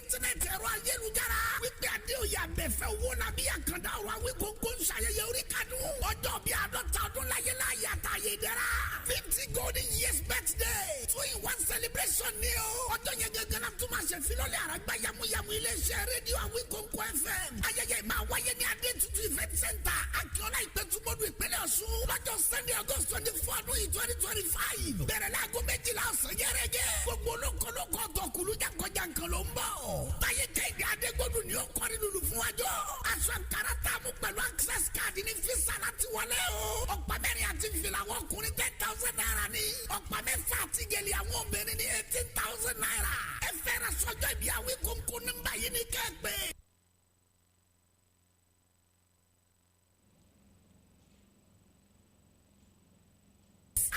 íńtánẹ́ẹ̀tì ẹ̀rọ ayélujára wípé Adéoyè abẹ́fẹ́ owó làbí àkàndá ọ̀rọ̀ Awíkonko ń ṣayẹyẹ orí kadùn ọjọ́ bíi 50 ọdún láyé láyé àtàyè ìdẹ́ra 50 golden years birthday 2-in-1 celebration ni o ọjọ́ yẹn gẹ́gẹ́ la tún máa ṣe filọ́lẹ̀ àràgbá yamuyamu iléeṣẹ́ rédíò Awíkonko FM ayẹyẹ máa wáyé ní Adétutù event center Akíọ́lá Ìpẹ́tùmọ́dù ìpínlẹ̀ Ọ̀ṣun lọ́jọ́ Sunday August 24 ọdún 2025 bẹ̀rẹ̀ láago 12 ọ̀sán yẹ́rẹ́gẹ́ gbogbo olókòlókò tọkùlù jákọjá nǹkan ló ń bọ̀ báyé Kẹ́hìndé Adégbòdù ni ó kọrin lulu fún wájọ́ aṣọ àǹkárá tààmú pẹ̀lú access card ní fisa láti wọlé o ọ̀pá mẹ́rin àti fìlà àwọn ọkùnrin 10,000 naira ní ọ̀pá mẹ́fà àti gèlè àwọn obìnrin ní 18,000 naira ẹ fẹ́ràn sọ́jọ́ ìbí Awíkonko nígbà yìí ní kẹ́gbẹ́.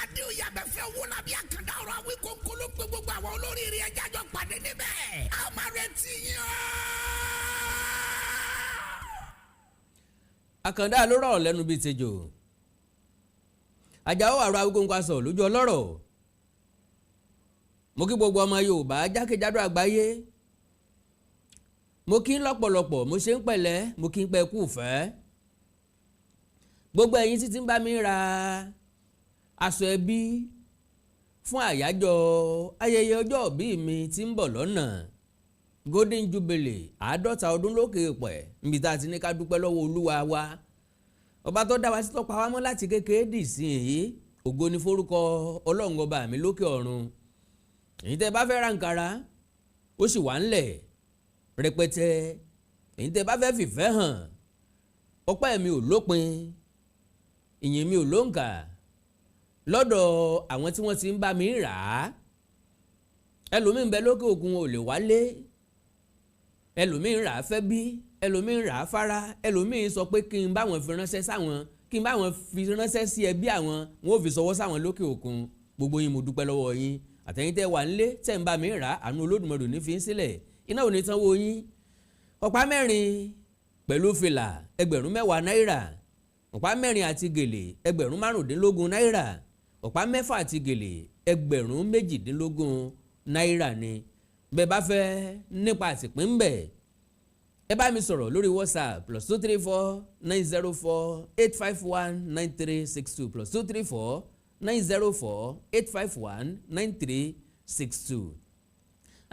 Adéoyè abẹ́fẹ́ owó làbí àkàndá ọ̀rọ̀ Awíkonko ló pé gbogbo àwọn olóríire ẹja jọ pàdé níbẹ̀. a máa retí yín. àkàndá ló rọ̀ lẹ́nu bíi tejò Àjàó àrò Awíkonko aṣọ lójú ọlọ́rọ̀ mo kí gbogbo ọmọ Yorùbá jákèjádò àgbáyé mo kí lọ́pọ̀lọpọ̀ mo ṣe ń pẹ̀lẹ́ mo kí ń pẹ́ kú fẹ́ gbogbo ẹ̀yin títí ń bá mi ra aṣọ ẹbí fún àyájọ́ ayẹyẹ ọjọ́ ìbí mi tí ń bọ̀ lọ́nà golden jubilee 50 ọdún lókè pẹ̀ níbi tá a ti ní ká dúpẹ́ lọ́wọ́ Olúwa wa ọba tó dá wa sí tó pa wá mọ́ láti kékeré dì sí èyí ògo ni forúkọ Ọlọ́run ọba mi lókè ọ̀run èyí tẹ́ bá fẹ́ ra nkàrà ó sì wà ńlẹ̀ rẹpẹtẹ èyí tẹ́ bá fẹ́ fìfẹ́ hàn ọpẹ́ mi ò lópin ìyìn mi ò lóǹkà lọ́dọ̀ àwọn tí wọ́n ti ń bá mi rà á ẹlòmíín bẹ lókè òkun ò lè wálé ẹlòmíín rà á fẹ́ bí ẹlòmíín rà á fara ẹlòmíín sọ pé kí n bá wọn fi ránṣẹ́ sáwọn kí n bá wọn fi ránṣẹ́ sí ẹbí àwọn wọn ò fi sọwọ́ sáwọn lókè òkun gbogbo yín mo dúpẹ́ lọ́wọ́ yín àtẹ̀yin tẹ́ wà nílé tẹ́ ń bá mi rà á àánú Olódùmarè ní fi ń sílẹ̀ iná ò ní tán wo yín ọ̀pá mẹ́rin pẹ̀lú fìlà 10,000 náírà ọ̀pá mẹ́rin àti gèlè 15,000 náírà ọ̀pá mẹ́fà àti gèlè 18,000 náírà ni bẹ́ẹ̀ bá fẹ́ nípa àtìpín ń bẹ̀ ẹ bá mi sọ̀rọ̀ lórí WhatsApp +234 904 851 9362 +234 904 851 9362.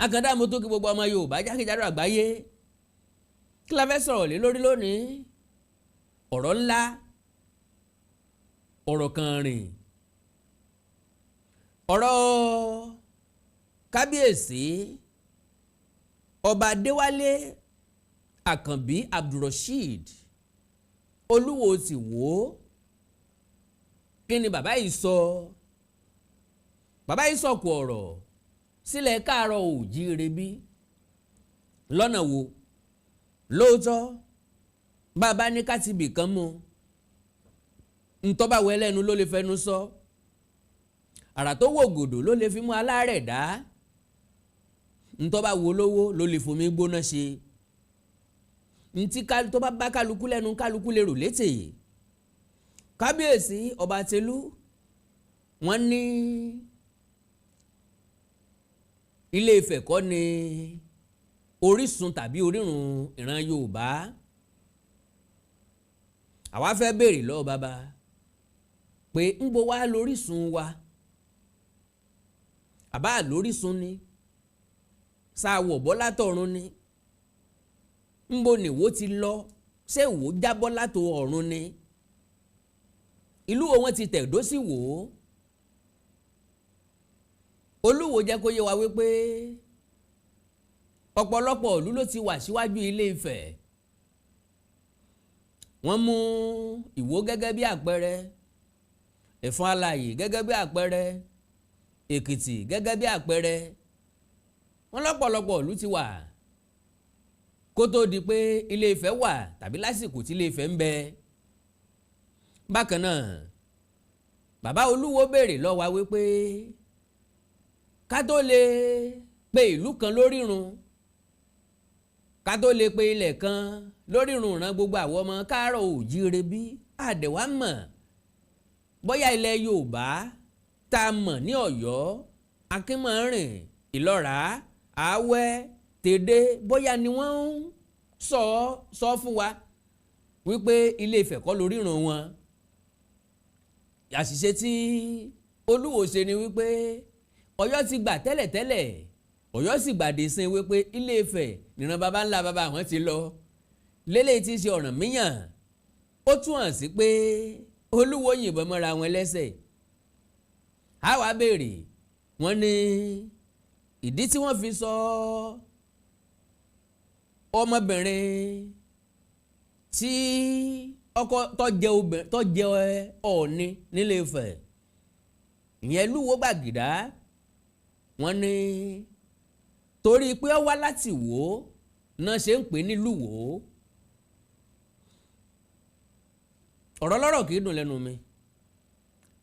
Àkàndá mo tó kí gbogbo ọmọ Yorùbá jákèjádò àgbáyé kí la fẹ́ sọ̀rọ̀ lé lórí lónìí ọ̀rọ̀ ńlá ọ̀rọ̀ kan rìn ọ̀rọ̀ kábíyèsí ọba Adéwálé Àkànbí Abdulrasheed Olúwo ti wò ó kí ni bàbá yìí sọ bàbá yìí sọ̀kò ọ̀rọ̀ sílẹ̀ káàárọ̀ oòjíire bí lọ́nà wo lóòótọ́ bàbá ní kátìbì kan mú ntọ́ba wẹlẹ́nu ló lè fẹnu sọ àrà tó wò gòdò ló lè fi mú aláàrẹ̀ dá ntọ́ba wo lówó ló lè fomi gbóná ṣe ntí tó bá bá kálukú lẹ́nu kálukú lè rò létè kábíyèsí ọba tẹlú wọ́n ní Ilé Ifẹ̀ kọ́ ni orísun tàbí orírun ìran Yorùbá àwa fẹ́ béèrè lọ́wọ́ bàbá pé ń bo wá lórísun wa àbá lórísun ni sáwọ̀ bọ́ látọ̀run ni ń bo nìwó ti lọ ṣé ìwó jábọ́ látò ọ̀run ni ìlú wo wọ́n ti tẹ̀dó sí wò ó Olúwo jẹ́ kó yé wa wípé ọ̀pọ̀lọpọ̀ ìlú ló ti wà síwájú Ilé Ifẹ̀ wọ́n mú Ìwó gẹ́gẹ́ bí àpẹẹrẹ Ẹ̀fọ̀n Alààyè gẹ́gẹ́ bí àpẹẹrẹ Èkìtì gẹ́gẹ́ bí àpẹẹrẹ wọ́n lọ́pọ̀lọpọ̀ ìlú ti wà kó tó di pé Ilé Ifẹ̀ wà tàbí lásìkò tí Ilé Ifẹ̀ ń bẹ bákan náà bàbá Olúwo béèrè lọ́wọ́ wa wípé ká tó lè pe ìlú kan lórírun ká tó lè pe ilẹ̀ kan lórírun ràn gbogbo àwọn ọmọ káàárọ̀ oòjíire bí àdẹ̀wà mọ̀ bóyá ilẹ̀ Yorùbá tá a mọ̀ ní Ọ̀yọ́ Akínmọ̀rìn Ìlọ́rà Àwẹ́ tèdè bóyá ni wọ́n ń sọ fún wa wípé Ilé Ifẹ̀ kọ́ lórírun wọn. Àṣìṣe tí Olúwo ṣe ni wípé Ọ̀yọ́ ti gbà tẹ́lẹ̀tẹ́lẹ̀, Ọ̀yọ́ sì gbàdé sin wípé Ilé Ifẹ̀ níran baba ńlá baba àwọn ti lọ. Lélẹ̀ tí í ṣe Ọ̀rànmíyàn ó tún hàn sí pé Olúwo yìnbọn mọ́ra wọn lẹ́sẹ̀. A wá béèrè wọ́n ní ìdí tí wọ́n fi sọ ọmọbìnrin tí ọkọ tó jẹ Ọọ̀ni nílé Ifẹ̀ ìyẹn Lúwo Gbàgìdá, wọ́n ní torí pé ó wá láti Ìwó náà ṣe ń pè ní Lúwo. Ọ̀rọ̀ lọ́rọ̀ kì í dùn lẹ́nu mi.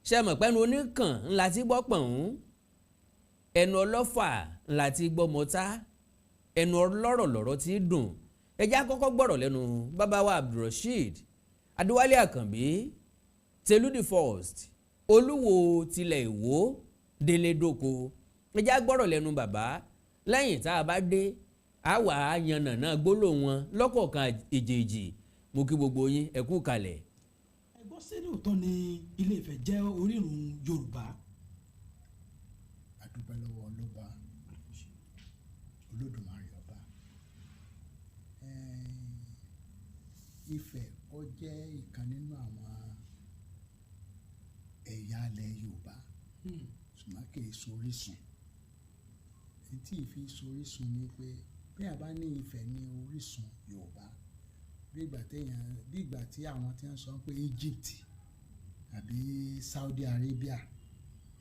Ṣé mọ̀ pẹ́nu oníkàn ńlá tí gbọ́ pọ̀n, ẹnu ọlọ́fà ńlá tí gbọ́ mọ́tá, ẹnu ọlọ́rọ̀ lọ́rọ̀ tí dùn. Ẹ jẹ́ á kọ́kọ́ gbọ́rọ̀ lẹ́nu bàbá wa Abdulrasheed Adéwálé Àkànbí Telu the First Olúwo tilẹ̀ Ìwó Délé Dóko. Ẹ jẹ́ á gbọ́rọ̀ lẹ́nu bàbá. Lẹ́yìn tá a bá dé a wà á yànnàná gbólóhùn wọn lọ́kọ̀ọ̀kan èjèèjì. Mo kí gbogbo yín ẹ kú kalẹ̀. Ẹgbọ́n ṣé lóòótọ́ ni Ilé Ifẹ̀ jẹ́ orírun Yorùbá? Adúpẹ́ lọ́wọ́ ọlọ́ba Olódùmarè ọba. Ifẹ̀ ó jẹ́ ìkan nínú àwọn ẹ̀yà ilẹ̀ Yorùbá, ṣùgbọ́n kì í ṣorísun. Tí ìfi ṣorísun ni pé bí a bá ní Ifẹ̀ ní orísun Yorùbá, bí ìgbà tí àwọn tí wọ́n sọ pé Egypt àbí Saudi Arabia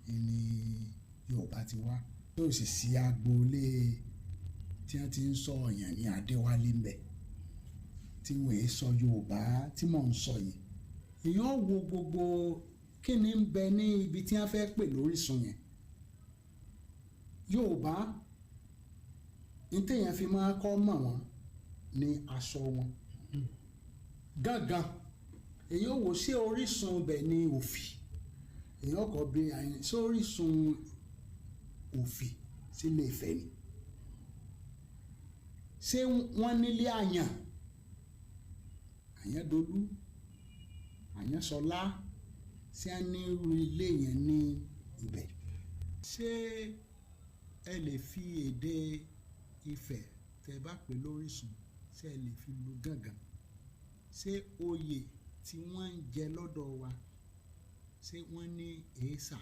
ni Yorùbá ti wá, tó sì sí agboolé tí wọ́n ti ń sọ ọ̀yàn ní Adéwálé ń bẹ̀ tí wọ́n èé sọ Yorùbá tí mò ń sọ yìí. Èèyàn wo gbogbo kí ni ń bẹ ní ibi tí wọ́n fẹ́ pè lórísun yẹn. Yorùbá ní téèyàn fi máa kọ́ mọ̀ wọ́n ní aṣọ wọn gángan. Èèyàn wò sí orísun ibẹ̀ ní òfì, èèyàn kọ́ bí sí orísun òfì sílé Ifẹ̀ ni. Ṣé wọ́n nílé Àyàndolú, Àyànsọlá, ṣé a ní irú ilé yẹn ní ibẹ̀? Ṣé ẹ lè fi èdè Ifẹ̀ tẹ́ bá pè lórísun, ṣé ẹ lè fi lu gángan? Ṣé oyè tí wọ́n ń jẹ lọ́dọ̀ wa, ṣé wọ́n ní èésà?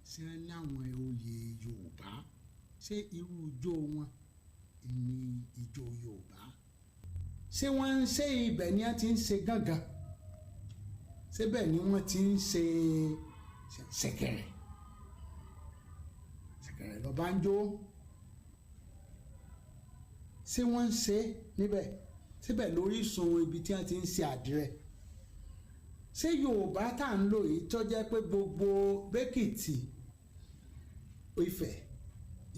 Ṣé wọ́n ní àwọn oyè Yorùbá? Ṣé irú ijó wọn ni ijó Yorùbá? Ṣé wọ́n ń ṣe ibẹ̀ ni wọ́n ti ń ṣe gángan? Ṣé bẹ́ẹ̀ ni wọ́n ti ń ṣe ṣẹ̀kẹ̀rẹ̀? Ṣẹ̀kẹ̀rẹ̀ ló bá ń jó. Ṣé wọ́n ń ṣe níbẹ̀? Síbẹ̀ lórísun ibi tí wọ́n ti ń ṣe àdìrẹ. Ṣé Yorùbá tá à ń lò yìí tó jẹ́ pé gbogbo bẹ́kìtì, Ifẹ̀,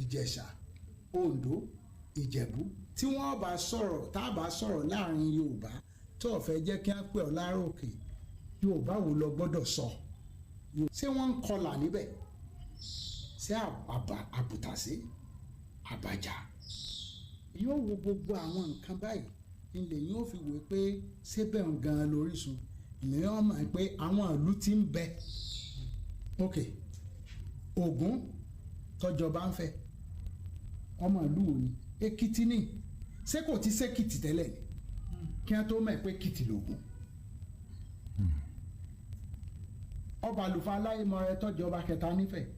Ìjẹ̀ṣà, Oǹdó, Ìjẹ̀bú tí wọ́n bá sọ̀rọ̀, tá a bá sọ̀rọ̀ láàrin Yorùbá tó fẹ́ jẹ́ kí wọ́n pè ọ́ láròkè, Yorùbá wo lọ gbọ́dọ̀ sọ? Ṣé wọ́n ń kọlà níbẹ̀? Ṣé àbùtàṣé, àbàjá? Yóò wo gbogbo àwọn nǹkan báyìí ilé yóò fi wò pé ṣébẹ̀ ń gan lórísun. Ilé yóò mọ̀ pé àwọn ìlú ti ń bẹ. Ok, Ògún tọjọba ń fẹ́ ọmọ ìlú wo ni? Èkìtì ni. Ṣé kò ti ṣèkìtì tẹ́lẹ̀ ni kí wọ́n tó mọ̀ pé Èkìtì lògùn? Ọba àlùfáà Aláyèmọrẹ tọjọba kẹta nífẹ̀ẹ́,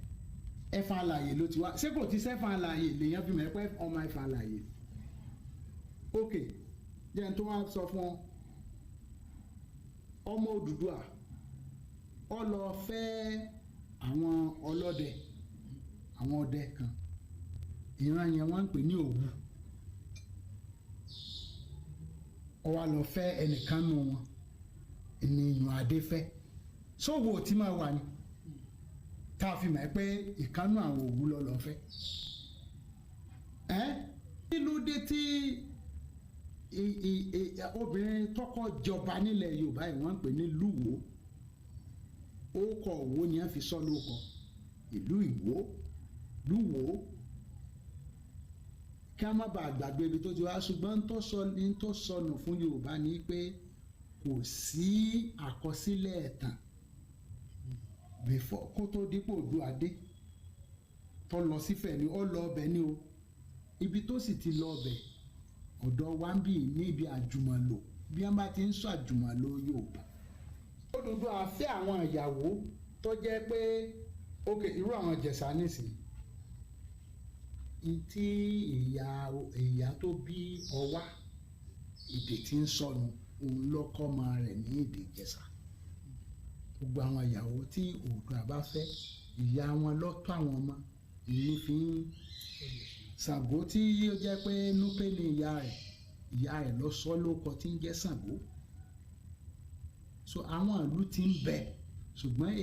Ẹ̀fà Alààyè ló ti wá. Ṣé kò ti ṣẹ́fà Alààyè lèèyàn fi mọ̀ pé ọmọ Ẹ̀fà Alààyè? Ok, jẹ́ n tó wá sọ fún ọ, ọmọ Odùduwà ó lọ fẹ́ àwọn ọlọ́dẹ, àwọn ọdẹ kan, ìran yẹn wọ́n ń pè ní Òwu. Ó wá lọ fẹ́ ẹnìkan nù wọn, ènìyàn adé fẹ́. Sówó tí máa wà ní tá a fi mọ̀ pé ìkánú àwọn Òwu lọ fẹ́. Kí ló dé tí obìnrin tọkọ jọba nílẹ̀ Yorùbá yìí wọ́n ń pè ní Lúwo? Orúkọ Òwò ni wọ́n fi sọ lóko, ìlú Ìwó, Lúwo. kí a má bàa gbàgbé ibi tó ti wá ṣùgbọ́n ń tó sọnù fún Yorùbá ni pé kò sí àkọsílẹ̀ ẹ̀tàn before kó tó dípò Oòduà tó lọ sífẹ̀ ni ó lọ ọbẹ̀ ni o ibi tó sì ti lọ ọbẹ̀ ọ̀dọ̀ wa ń bì ní ibi àjùmọ̀lò bí wọ́n bá ti ń sọ àjùmọ̀lò Yorùbá. Odùduwà àfẹ́ àwọn ìyàwó tó jẹ́ pé irú àwọn Ìjẹ̀ṣà nísìnyí tí ìyá tó bí Ọwá èdè tí ń sọnù òun lọ́kọ́ ọmọ rẹ̀ ní èdè Ìjẹ̀ṣà gbogbo àwọn ìyàwó tí Oòduà bá fẹ́ ìyá wọn lọ́tọ̀ àwọn ọmọ ìlú fi ń Ṣàngó tí ó jẹ́ pé Núpé ni ìyá rẹ̀ lọ sọ lóko tí ń jẹ́ Ṣàngó so àwọn ìlú ti ń bẹ ṣùgbọ́n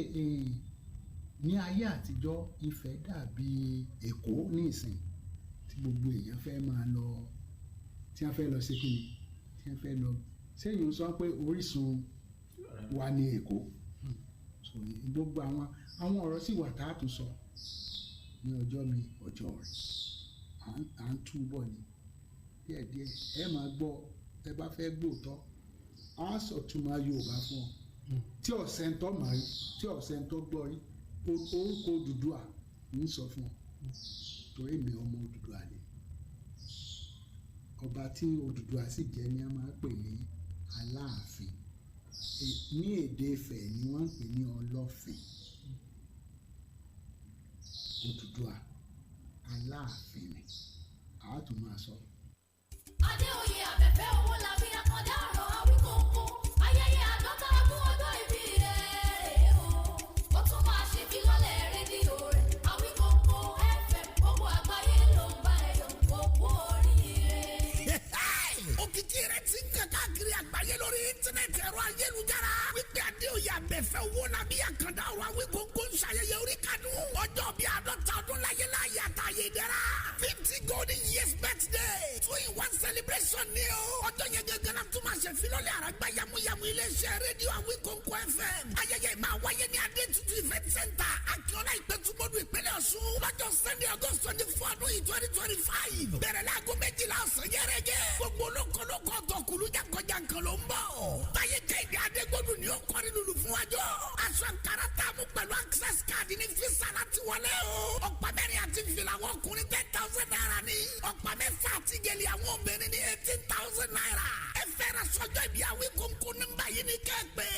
ní ayé àtijọ́ Ifẹ̀ dàbí Èkó ní ìsìn tí gbogbo èèyàn fẹ́ máa lọ tí wọ́n fẹ́ lọ ṣe kí ni tí wọ́n fẹ́ lọ sẹ́yìn sọ pé orísun wa ní Èkó so gbogbo àwọn ọ̀rọ̀ sì wà tá a tún sọ ní ọjọ́ mi ọjọ́ rẹ̀ à ń túbọ̀ ni díẹ̀díẹ̀ ẹ máa gbọ́ ẹ bá fẹ́ gbóòótọ́ á sọ túmọ̀ Yorùbá fún ọ tí ọ̀sẹ̀ ń tọ́ màá rí tí ọ̀sẹ̀ ń tọ́ gbọ́ rí orúkọ Odùduwà ń sọ fún ọ torí mi ọmọ Odùduwà ni ọba tí Odùduwà sì jẹ́ ni a máa pè ní Aláàfin ní èdè Ifẹ̀ ni wọ́n ń pè ní Ọlọ́fin Odùduwà Aláàfin ni àá tún máa sọ. Adéoyè abẹ́fẹ́ owó labí akọ̀dá ọ̀rọ̀ Awíkóńkó ayẹyẹ àádọ́ta ọdún ọjọ́ ìbí rẹ̀ o ó tún máa ṣe fílọ́lẹ̀ rédíò rẹ̀ Awíkóńkó FM gbogbo àgbáyé ló ń bá ẹ̀yọ̀ gbogbo oríire. Òkìkí rẹ̀ ti ń kàn káàkiri àgbáyé lórí íńtánẹ́ẹ̀tì ẹ̀rọ ayélujára wípé Adéoyè abẹ́fẹ́ owó labí àkàndá ọ̀rọ̀ Awíkóńkó ń ṣayẹyẹ orí kadún ọjọ́ bíi àádọ́ta ọdún láyé àtàyè ìdẹ̀ra 50 golden years birthday 2-in-1 celebration ni o ọjọ́ yẹn gẹ́gẹ́ la tún máa ṣe filọ́lẹ̀ àràgbá yamuyamu iléeṣẹ́ rédíò Awíkóńkó FM ayẹyẹ máa wáyé ní Adétutù event center Akíọ́lá Ìpẹ́tùmọ́dù ìpínlẹ̀ Ọ̀ṣun lọ́jọ́ Sunday August 24 ọdún 2025 bẹ̀rẹ̀ láago 12 ọ̀sán yẹ́rẹ́gẹ́ gbogbo olókòlókò tọkùlù jankan ló ń bọ̀ táyé Kẹ́hìndé Adégbòdù ni ó kọrin lulu fún wájọ́ aṣọ àǹkárá tààmú pẹ̀lú access card ní fisa láti wọlé o ọ̀pá mẹ́rin àti fìlà àwọn ọkùnrin 10,000 naira ní ọ̀pá mẹ́fà àti gèlè àwọn obìnrin ní 18,000 naira ẹ fẹ́ràn sọ́jọ́ ìbí Awíkóńkó nígbà yìí ní kẹ́gbẹ́.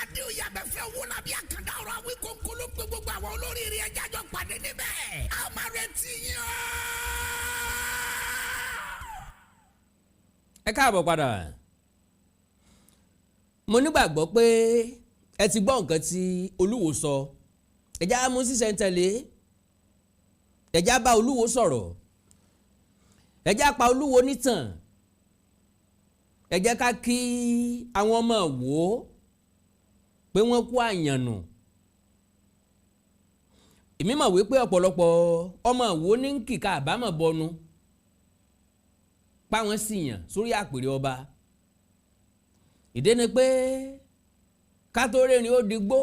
Adéoyè abẹ́fẹ́ owó labí àkàndá ọ̀rọ̀ Awíkóńkó ló gbé gbogbo àwọn olóríire ẹja jọ pàdé níbẹ̀ a máa retí yín o. Ẹ káàbọ̀ padà mo nígbàgbọ́ pé ẹ ti gbọ́ nǹkan tí Olúwo sọ ẹjá mú sísẹ̀ntẹ̀lé ẹjá bá Olúwo sọ̀rọ̀ ẹjá pa Olúwo nítàn ẹ jẹ́ ká kí àwọn ọmọ wò ó pé wọ́n kú àyànnù èmi mọ̀ wípé ọ̀pọ̀lọpọ̀ ọmọ wò ní kíkà àbámọ̀ bọnu páwọn sì yàn sórí àpèrè ọba ìdí ni pé ká tó rẹ́rìn ó digbó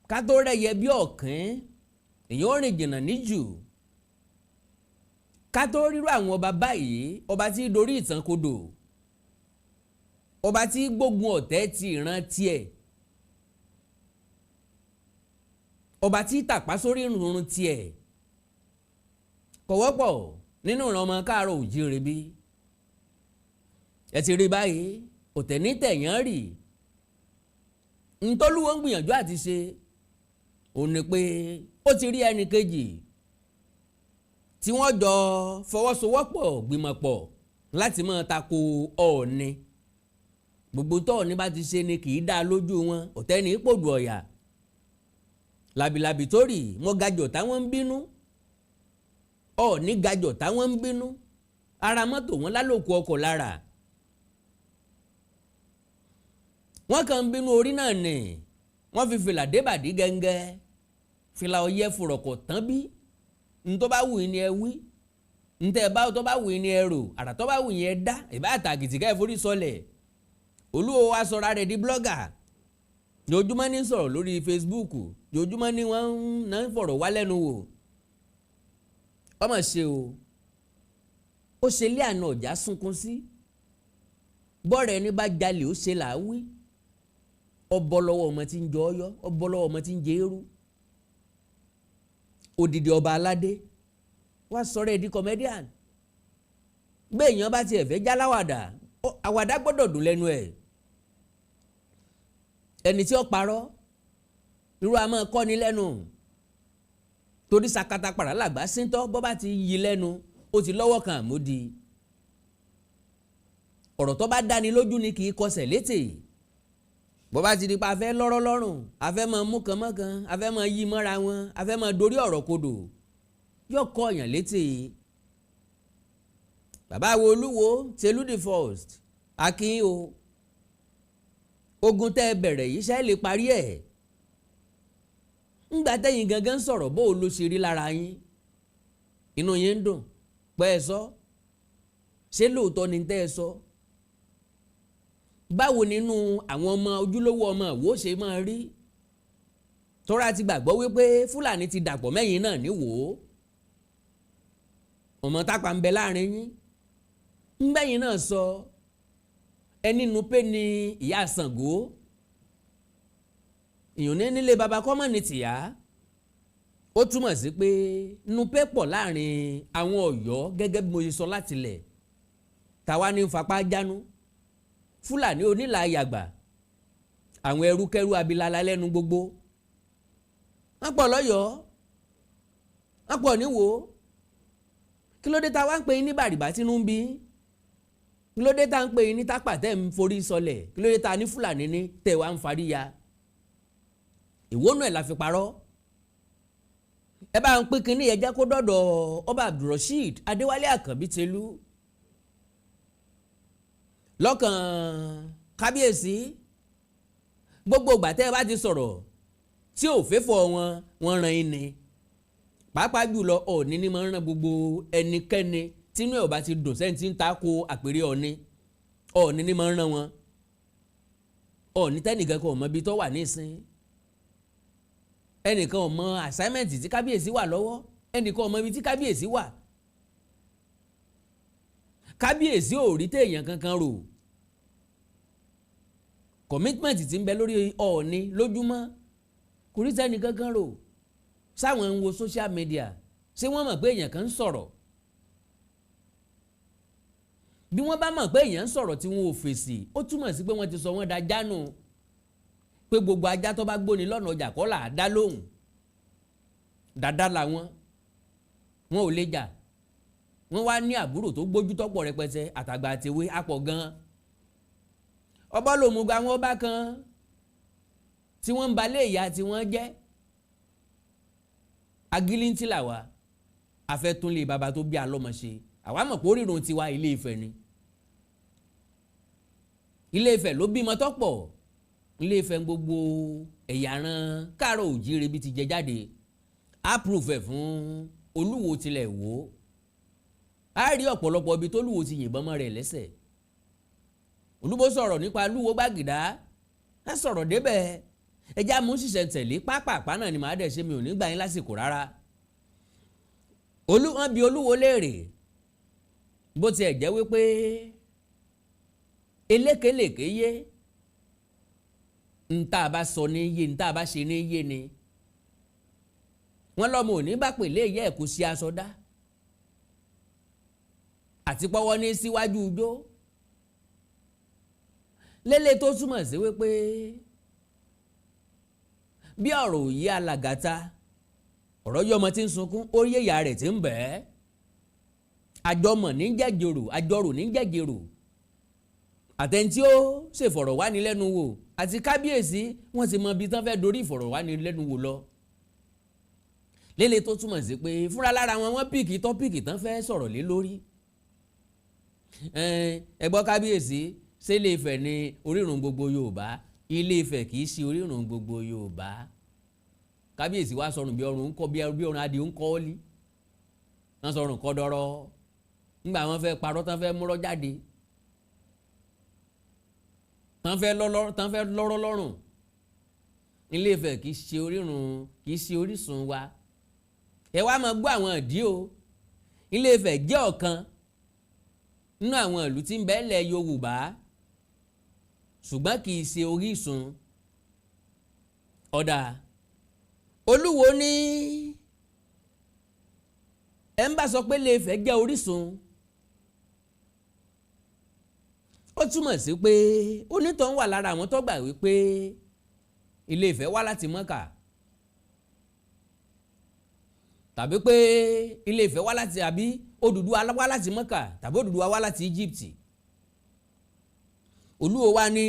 ká tó rẹ́yẹ bí ọ̀kín èyàn ó rìn jìnnà níjù ká tó rírú àwọn ọba báyìí ọba tí dorí ìtàn kodò ọba tí gbógun ọ̀tẹ̀ ti ìran tiẹ̀ ọba tí tàpá sórí ìrùn tiẹ̀ kò wọ́pọ̀ nínú ìran ọmọ káàárọ̀ òjíire bí ẹ ti rí báyìí ọ̀tẹ̀ ní tẹ̀yàn rì ntọ́lúwọ́ ń gbìyànjú àti ṣe òun ni pé ó ti rí ẹnì kejì tí wọ́n jọ fọwọ́sowọ́pọ̀ gbìmọ̀pọ̀ láti máa tako Ọọ̀ni gbogbo tọ́ọ̀ni bá ti ṣe ni kì í dá lójú wọn ọ̀tẹ̀ ní pòdù ọ̀yà làbìlàbì tó rì wọ́n gajọ̀ táwọn ń bínú Ọọ̀ni gajọ̀ táwọn ń bínú ara mọ́tò wọn lálòkù ọkọ̀ lára wọ́n kàn ń bínú orí náà nì wọ́n fi fìlà débàdí gẹ́ngẹ́ fìlà ọyẹ́ fùrọ̀kọ̀ tán bí ntọ́ bá wù yín ni ẹ wí ntẹ́ bá tọ́ bá wù yín ni ẹ rò àrà tọ́ bá wù yín ẹ dá ìbá àtàkìtì ká ẹ forí sọlẹ̀ Olúwo wa sọra rẹ̀ di blọ́gà jojúmọ́ ní sọ̀rọ̀ lórí Facebook jojúmọ́ ní wọ́n ń fọ̀rọ̀ wá lẹ́nu wò ọmọ ṣe o ó ṣe lé àna ọ̀já sunkún sí bọ́ọ̀rẹ̀ ẹni bá jalè ó ṣe làáwí ọbọ̀ lọ́wọ́ ọmọ tí ń jọ ọyọ́ ọbọ̀ lọ́wọ́ ọmọ tí ń jẹ eérú odidi ọba aládé wá sọ̀rọ̀ ẹ̀ di comedian gbé èèyàn bá tiẹ̀ fẹ́ jáláwàdà àwàdà gbọ́dọ̀ dùn lẹ́nu ẹ̀ ẹni tí ó parọ́ irú a máa kọ́ni lẹ́nu torí sakata para làgbà síntọ́ bọ́ bá ti yí lẹ́nu ó ti lọ́wọ́ kan àmúdi ọ̀rọ̀ tó bá dáni lójú ni kì í kọsẹ̀ létè bọ́ bá ti di pa afẹ́ lọ́rọ́ lọ́rùn afẹ́ máa mú kan mọ́kan afẹ́ máa yí mọ́ra wọn afẹ́ máa dorí ọ̀rọ̀ kodò yóò kọ́ ọ̀yàn létè bàbá wo Olúwo Telu the first akin o ogun tẹ́ bẹ̀rẹ̀ yìí ṣe lè parí ẹ̀ ńgbà tẹ́yìn gangan sọ̀rọ̀ bó o lo ṣe rí lára yín inú yín ń dùn pẹ́ ẹ sọ ṣé lóòótọ́ ni tẹ́ ẹ sọ báwo nínú àwọn ọmọ ojúlówó ọmọ wo ṣe máa rí tọ́ra ti gbàgbọ́ wípé Fúlàní ti dàpọ̀ mẹ́yìn náà níwò ọmọ tápà ń bẹ láàrin yín ńbẹ́yìn náà sọ ẹni nu pé ni ìyá Ṣàngó ìyọ̀nẹ́ nílé baba kọ́mọ̀ ní tìyá ó túmọ̀ sí pé nupe pọ̀ láàrin àwọn Ọ̀yọ́ gẹ́gẹ́ bí mo ṣe sọ látilẹ̀ tàwa ní fapá jánu Fúlàní onílà yàgbà àwọn ẹrúkẹ́rú abilala lẹ́nu gbogbo wọ́n pọ̀ lọ́yọ̀ọ́ wọ́n pọ̀ níwò kí ló dé ta wá ń pè ní bàrìbà tínú ń bí kí ló dé ta ń pè ní tápà tẹ́ ń forí sọlẹ̀ kí ló dé ta ní Fúlàní ní tẹ́ wá ń farí ya ìwónú ẹ̀ la fi parọ́ ẹ bá ń pín kínní ẹ jẹ́ kó dọ́dọ̀ ọba Abdulrasheed Adéwálé Àkànbí Tẹ̀lú lọ́kàn kábíyèsí gbogbo ìgbà tẹ́ ẹ bá ti sọ̀rọ̀ tí ò fẹ́fọ̀ wọn ràn yín ni pàápàá jùlọ Ọọ̀ni ní máa ń ràn gbogbo ẹnikẹ́ni tínú ẹ̀ ò bá ti dùn sẹ́ni tí ń ta ko àpèrè Ọọ̀ni ní máa ń ràn wọn Ọọ̀ni tẹ́nìkan kò mọ ibi tó wà nísìn ẹnìkan ò mọ assignment tí kábíyèsí wà lọ́wọ́ ẹnìkan ò mọ ibi tí kábíyèsí wà kábíyèsí ò rí téèyàn kankan rò commitment tí ń bẹ lórí Ọọ̀ni lójúmọ́ kò rí tẹ́nì kankan rò sáwọn ń wo social media ṣé wọ́n mọ̀ pé èèyàn kan ń sọ̀rọ̀ bí wọ́n bá mọ̀ pé èèyàn ń sọ̀rọ̀ tí wọ́n ò fèsì ó túmọ̀ sí pé wọ́n ti sọ wọ́n da jánu pé gbogbo ajá tó bá gbóni lọ́nà ọjà kọ́ là á dá lóhùn dáadáa làwọn wọn ò lè jà wọ́n wá ní àbúrò tó gbójú tọ́pọ̀ rẹpẹtẹ àtàgbà àtẹwé àpọ̀ gan-an ọba lòmùgbà wọn bá kan tí wọ́n ń balẹ̀ ìyá tí wọ́n jẹ́ agilintí làwa afẹ́túnlé baba tó bí alọ́mọ ṣe àwa mọ̀ pé Orírun tiwa Ilé Ifẹ̀ ni Ilé Ifẹ̀ ló bímọ tọ́pọ̀ Ilé Ifẹ̀ gbogbo ẹ̀yà ran káàrọ̀ òjíire bí ti jẹ jáde approve ẹ̀ fún Olúwo tilẹ̀ wò á rí ọ̀pọ̀lọpọ̀ ibi tó Olúwo ti yìnbọn mọ́ rẹ̀ lẹ́sẹ̀ Olúwo sọ̀rọ̀ nípa Olúwo Gbàgìdá á sọ̀rọ̀ débẹ̀ ẹjẹ́ amúṣiṣẹ́ tẹ̀lé pápápá náà ni màá dẹ̀ ṣe mi ò ní gbà yín lásìkò rárá wọ́n bi Olúwo léèrè bó tiẹ̀ jẹ́ wípé elékelèké yé ntá bá sọ ní yé ntá bá ṣe ní yé ni wọ́n lọ́mọ òní bá pèlè yẹ ẹ̀kú sí aṣọ dá àti pọ́wọ́ ní síwájú ijó lélẹ̀ tó túmọ̀ sí wípé bí ọ̀rọ̀ òye alàgàtà ọ̀rọ̀ yọmọ tí ń sunkún ó yé ìyá rẹ̀ tí ń bẹ̀ ẹ́ àjọmọ̀ ní jẹ́jẹ̀rò àjọrò ní jẹ́jẹ̀rò àtẹ̀ntí ó ṣèfọ̀rọ̀wánilẹ́nuwò àti kábíyèsí wọ́n ti mọ ibi tán fẹ́ dorí ìfọ̀rọ̀wánilẹ́nuwò lọ lélẹ̀ tó túmọ̀ sí pé fúnra lára wọn píìkì tọ́píìkì tán fẹ́ sọ̀rọ̀ lé lórí ẹ gbọ́ kábíyèsí ṣé Ilé Ifẹ̀ ni Orírun gbogbo Yorùbá Ilé Ifẹ̀ kì í ṣe Orírun gbogbo Yorùbá kábíyèsí wá sọrùn bí ọrùn ń kọ́ bí ọrùn adìẹ ń kọ́ ọ́ lí wọ́n sọrùn kọ́ dọ́rọ́ nígbà wọ́n fẹ́ parọ́ tán fẹ́ múrọ́ jáde tán fẹ́ lọ́rọ́ lọ́rùn Ilé Ifẹ̀ kì í ṣe orírun, kì í ṣe orísun wa. Ẹ wá máa gbọ́ àwọn ìdí o. Ilé Ifẹ̀ jẹ́ ọ̀kan nínú àwọn ìlú tí ń bẹ ilẹ̀ Yorùbá ṣùgbọ́n kì í ṣe orísun. Ọ̀dà Olúwo ní ẹ ń bá sọ pé Ilé Ifẹ̀ jẹ́ orísun, ó túmọ̀ sí pé onítọ̀hún wà lára àwọn tó gbà wípé Ilé Ifẹ̀ wá láti Mọ́kà, tàbí pé Ilé Ifẹ̀ wá láti àbí Odùduwà wá láti Mọ́kà tàbí Odùduwà wá láti Egypt. Olúwo wá ní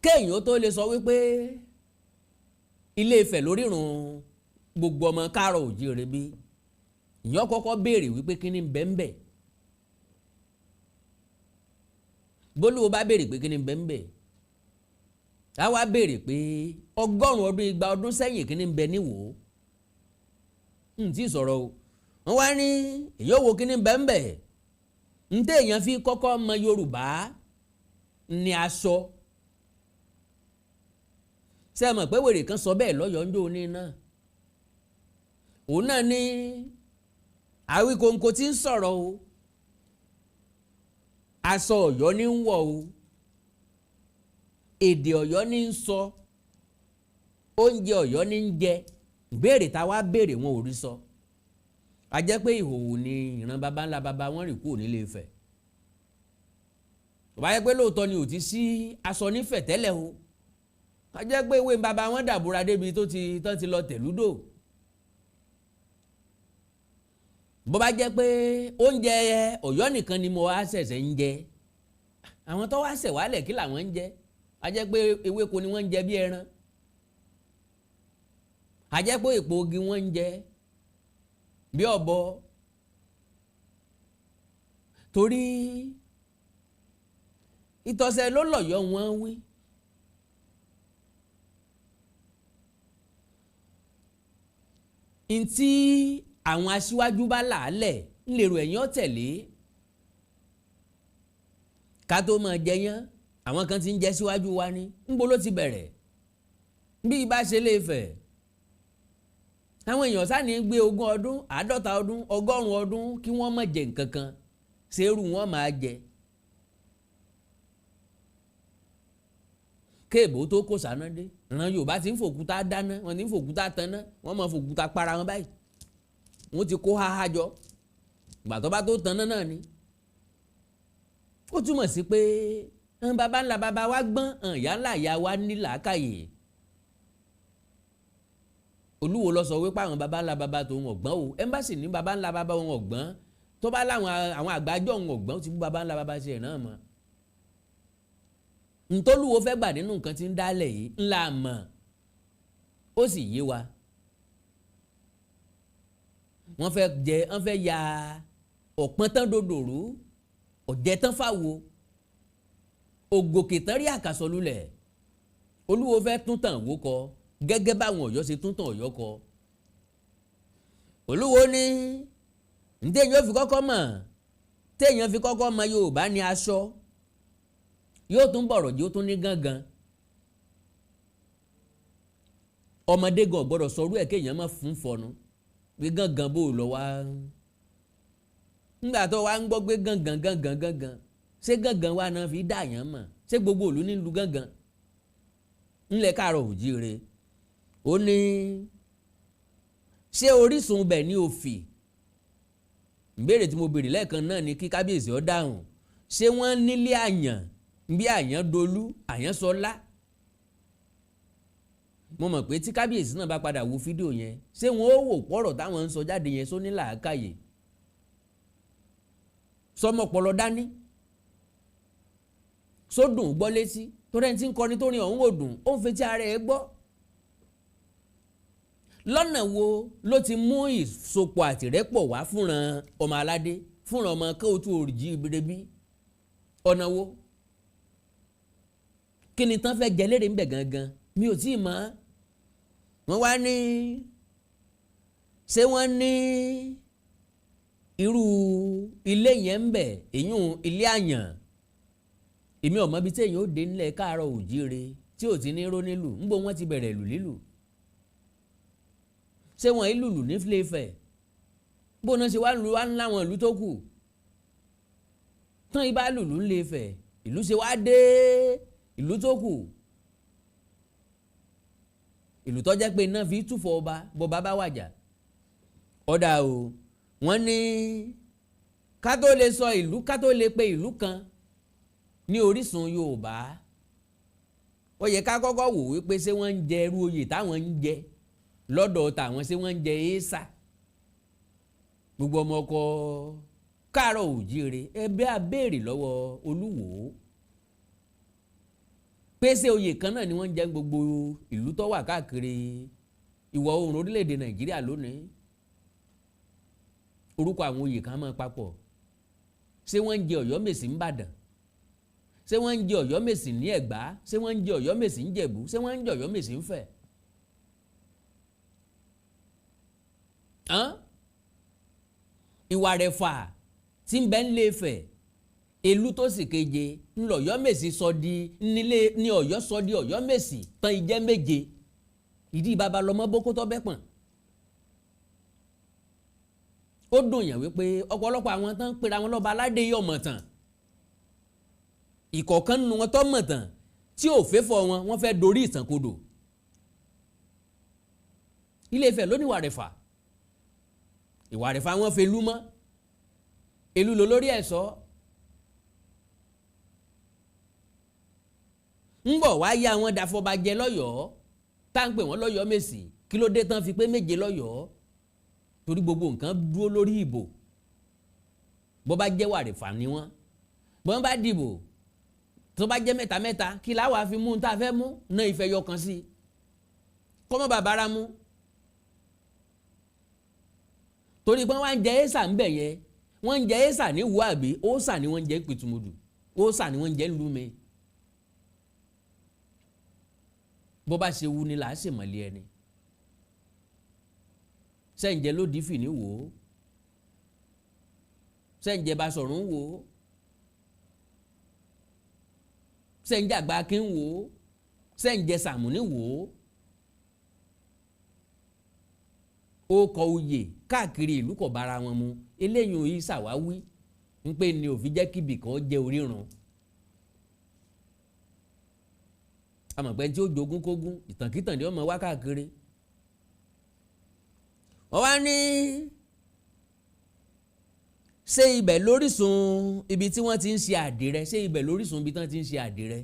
kéèyàn tó lè sọ wípé Ilé Ifẹ̀ lórírun gbogbo ọmọ káàrọ̀ òjíire bí, ìyẹn kọ́kọ́ béèrè wípé kí ni bẹ́ẹ̀ bẹ́ẹ̀. Bólúwo bá béèrè pé kí ni bẹ́ẹ̀ bẹ́ẹ̀, a wá béèrè pé 100 ọdún 200 ọdún sẹ́yìn kí ni bẹ níwò. Tí sọ̀rọ̀ o, wọ́n wá ní èyí ò wo kí ni bẹ́ẹ̀ bẹ́ẹ̀. Ntẹ́ èèyàn fi kọ́kọ́ mọ Yorùbá ní aṣọ. Ṣé ẹ mọ̀ pé wèrè kan sọ bẹ́ẹ̀ lọ́yọ̀ọ́ ńjọ́ ní náà? Òun náà ní Àwíkóńkó tí ń sọ̀rọ̀ o, aṣọ Ọ̀yọ́ ní ń wọ̀ o, èdè Ọ̀yọ́ ní ń sọ, oúnjẹ Ọ̀yọ́ ní ń jẹ. Ìbéèrè tá wá béèrè wọn ò rí sọ. A jẹ́ pé ìhòòhò ni ìran baba ńlá baba wọn rìn kúrò nílé Ifẹ̀. Tó bá yẹ pé lóòótọ́ ni ò ti sí aṣọ nífẹ̀ tẹ́lẹ̀ o, a jẹ́ pé ìwé baba wọn dàbúra débi tán ti lọ tẹ̀lúdò. Bó bá jẹ́ pé oúnjẹ Ọ̀yọ́ nìkan ni mo wá ṣẹ̀ṣẹ̀ ń jẹ, àwọn tó wá ṣẹ̀ wálẹ̀ kí làwọn ń jẹ? A jẹ́ pé ewéko ni wọ́n ń jẹ bí ẹran, a jẹ́ pé èpo igi wọ́n ń jẹ bí ọ̀bọ. Torí ìtọ̀sẹ̀ ló lọ̀yọ́ wọn wí. Ntí àwọn aṣíwájú bá làálẹ̀ ńlẹ̀rù ẹ̀yìn ọ̀tẹ̀lé. Ká tó máa jẹyán, àwọn kan ti ń jẹ síwájú wa ní. Ńbo ló ti bẹ̀rẹ̀? Bí ibà ṣe Ilé Ifẹ̀, àwọn èèyàn sáni gbé 20 ọdún 50 ọdún 100 ọdún kí wọ́n má jẹ nǹkan kan, ṣerú wọn máa jẹ. Kéèbó tó kó sáná dé, ìran Yorùbá ti ń fòkúta dáná, wọ́n ti ń fòkúta tanná, wọ́n máa fòkúta para wọn báyìí. Wọ́n ti kó háhá jọ, ìgbà tó bá tó tanná náà ni. Ó túmọ̀ sí pé baba ńlá baba wa gbọ́n, ìyá ńlá ìyá wa ní làákàyè. Olúwo lọ sọ wípé àwọn baba ńlá baba tó wọn ọ̀gbọ́n o, ẹ́mbásì ní baba ńlá baba wọn ọ̀gbọ́n, tó bá láwọn àwọn àgbájọ wọn ọ̀gbọ́n ó ti bú baba ńlá baba ṣe náà mọ́. Ntọ́lúwo fẹ́ gbà nínú nǹkan tí ń dálẹ̀ yìí ńlá mọ̀, ó sì yé wa. Wọ́n fẹ́ ya ọ̀pọ̀n tán dòdòrú, ọ̀jẹ̀ tán fáwo, ògòkè tán rí àkàsọ̀ lulẹ̀. Olúwo fẹ́ tún tàn wó kọ gẹ́gẹ́ báwọn Ọ̀yọ́ ṣe tún tàn Ọ̀yọ́ kọ. Olúwo ní ntẹ́yìn fi kọ́kọ́ mọ̀, tẹ́yìn fi kọ́kọ́ mọ̀ Yorùbá ní aṣọ, yóò tún bọ̀rọ̀ jí ó tún ní gángan. Ọmọdé gan gbọ́dọ̀ sọrú ẹ̀ kéèyàn má fún fọnu pé gángan bó lọ wá. Nígbà tó wá ń gbọ́ pé gángan, ṣé gángan wa náà fi dá àyàn mọ̀? Ṣé gbogbo ìlú ní lu gángan? Ńlẹ̀ Káàárọ̀ Oòjíire ó ní ṣé orísun bẹ̀ ní Òfì? Ìbéèrè tí mo béèrè lẹ́ẹ̀kan náà ni kí kábíyèsí ó dáhùn. Ṣé wọ́n nílé àyàn bí àyàn dolú, àyàn sọlá? Mo mọ̀ pé tí kábíyèsí náà bá padà wo fídíò yẹn, ṣé wọn ó wò pọ̀rọ̀ táwọn ń sọ jáde yẹn só ní làákàyè? Sọmọ ọpọlọ dání, sódùn gbọ́ létí, torí ẹni tí ń kọrin tó rin ọ̀hún òdùn, ó ń fetí ara ẹ̀ gbọ́. Lọ́nà wo ló ti mú ìsopọ̀ àtìrẹ́pọ̀ wá fúnran ọmọ aládé, fúnran ọmọ kóòtù òjíire bí? Ọ̀nà wo? Kí ni tán fẹ́ jẹ lérè ń bẹ̀ gangan? Mi ò tíì mọ̀. Wọ́n wá ní ṣé wọ́n ní irú ilé yẹn ń bẹ̀, èyún ilé àyàn èmi ò mọ ibi tí èèyàn ó dé nílẹ̀ káàárọ̀ òjíire tí ò ti ní ró nílùú ńgbò wọ́n ti bẹ̀rẹ̀ lù lílù ṣé wọ́n ìlú lù ní Ilé-Ifẹ̀ bó náà ṣe wá lù wá láwọn ìlú tó kù tán ibà lùlù Ilé-Ifẹ̀ ìlú ṣe wá dé ìlú tó kù ìlú tó jẹ́ pé náà fi túfọ̀ ọba bọba bá wàjà ọ̀dà o wọ́n ní ká tó lè sọ ìlú ká tó lè pe ìlú kan ní orísun Yorùbá ó yẹ ká kọ́kọ́ wò wípé ṣé wọ́n ń jẹ irú oyè táwọn ń jẹ lọ́dọ̀ tàwọn ṣé wọ́n ń jẹ éésà gbogbo ọmọ ọkọ káàárọ̀ òjíire ẹbí abéèrè lọ́wọ́ Olúwo pèsè oyè kan náà ni wọ́n ń jẹ gbogbo ìlú tó wà káàkiri ìwọ̀ oòrùn orílẹ̀-èdè Nàìjíríà lónìí orúkọ àwọn oyè kan máa papọ̀ ṣé wọ́n ń jẹ Ọ̀yọ́mèsì ń Ìbàdàn ṣé wọ́n ń jẹ Ọ̀yọ́mèsì ní Ẹ̀gbá ṣé wọ́n ń jẹ Ọ̀yọ́mèsì ń Jẹ̀bú ṣé wọ́n ń jẹ Ọ̀yọ́mèsì ń Fẹ̀ ìwà rẹ̀ fà tí ń bẹ ń Ilé-Ifẹ̀ ìlú tó sì keje ńlọ Ọ̀yọ́mèsì sọ di nílé ní Ọ̀yọ́ sọ di Ọ̀yọ́mèsì tán ìjẹ́ méje ìdí baba lọmọ boko tó bẹ́ pọ̀n ó dùn yàn wípé ọ̀pọ̀lọpọ̀ àwọn tán ń pera wọn lọ́ba aládé yọ̀ mọ̀ tán ìkọ̀ọ̀kan nínú wọn tó mọ̀ tán tí ò fẹ́ fọ wọn wọ́n fẹ́ dorí ìtàn kodò Ilé-Ifẹ̀ ló ní ìwà rẹ̀ fà ìwà rẹ̀ fà wọn fẹ́ lú mọ́ ìlú lò lórí ẹ̀ṣọ́ ń bọ̀ wá yá wọn dàfọ̀bàjẹ́ lọ́yọ̀ọ́ tá ń pè wọ́n lọ́yọ̀ọ́mèsì kí ló dé tán fi pé méje lọ́yọ̀ọ́ torí gbogbo nǹkan dúró lórí ìbò bó bá jẹ́ wàrẹ̀ fà ní wọ́n bó bá dìbò tó bá jẹ́ mẹ́ta mẹ́ta kí láwàá fi mú un tá a fẹ́ mú náà ìfẹ́ yọkan sí i kọ́mọ́ bàbára mú torí pé wọ́n á ń jẹ ẹ́sà ń bẹ̀ yẹn wọ́n ń jẹ ẹ́sà ní Ìwó àbí ósà ni wọ́n ń jẹ Ìpìtùmọ̀dù ósà ni wọ́n ń jẹ Lúmẹ bó bá ṣe wú ni là á ṣèmọ̀lẹ́ ẹni sẹ́ǹjẹ́ ló dì fìní wò ó sẹ́ǹjẹ́ Basọ̀rún wò ó sẹ́ǹjẹ́ Àgbàkín wò ó sẹ́ǹjẹ́ Sàmúní wò ó kọ oyè káàkiri ìlú kò bára wọn mu eléyìí òyì ṣàwáwí ń pè ní òfin jẹ́ kíbi kan jẹ́ Orírun amọ̀pẹ́ tí ó jogún kógún ìtànkítàn ni ó mọ wá káàkiri wọ́n wá ní ṣé ibẹ̀ lórísun ibi tí wọ́n ti ń ṣe àdìrẹ ṣé ibẹ̀ lórísun ibi tí wọ́n ti ń ṣe àdìrẹ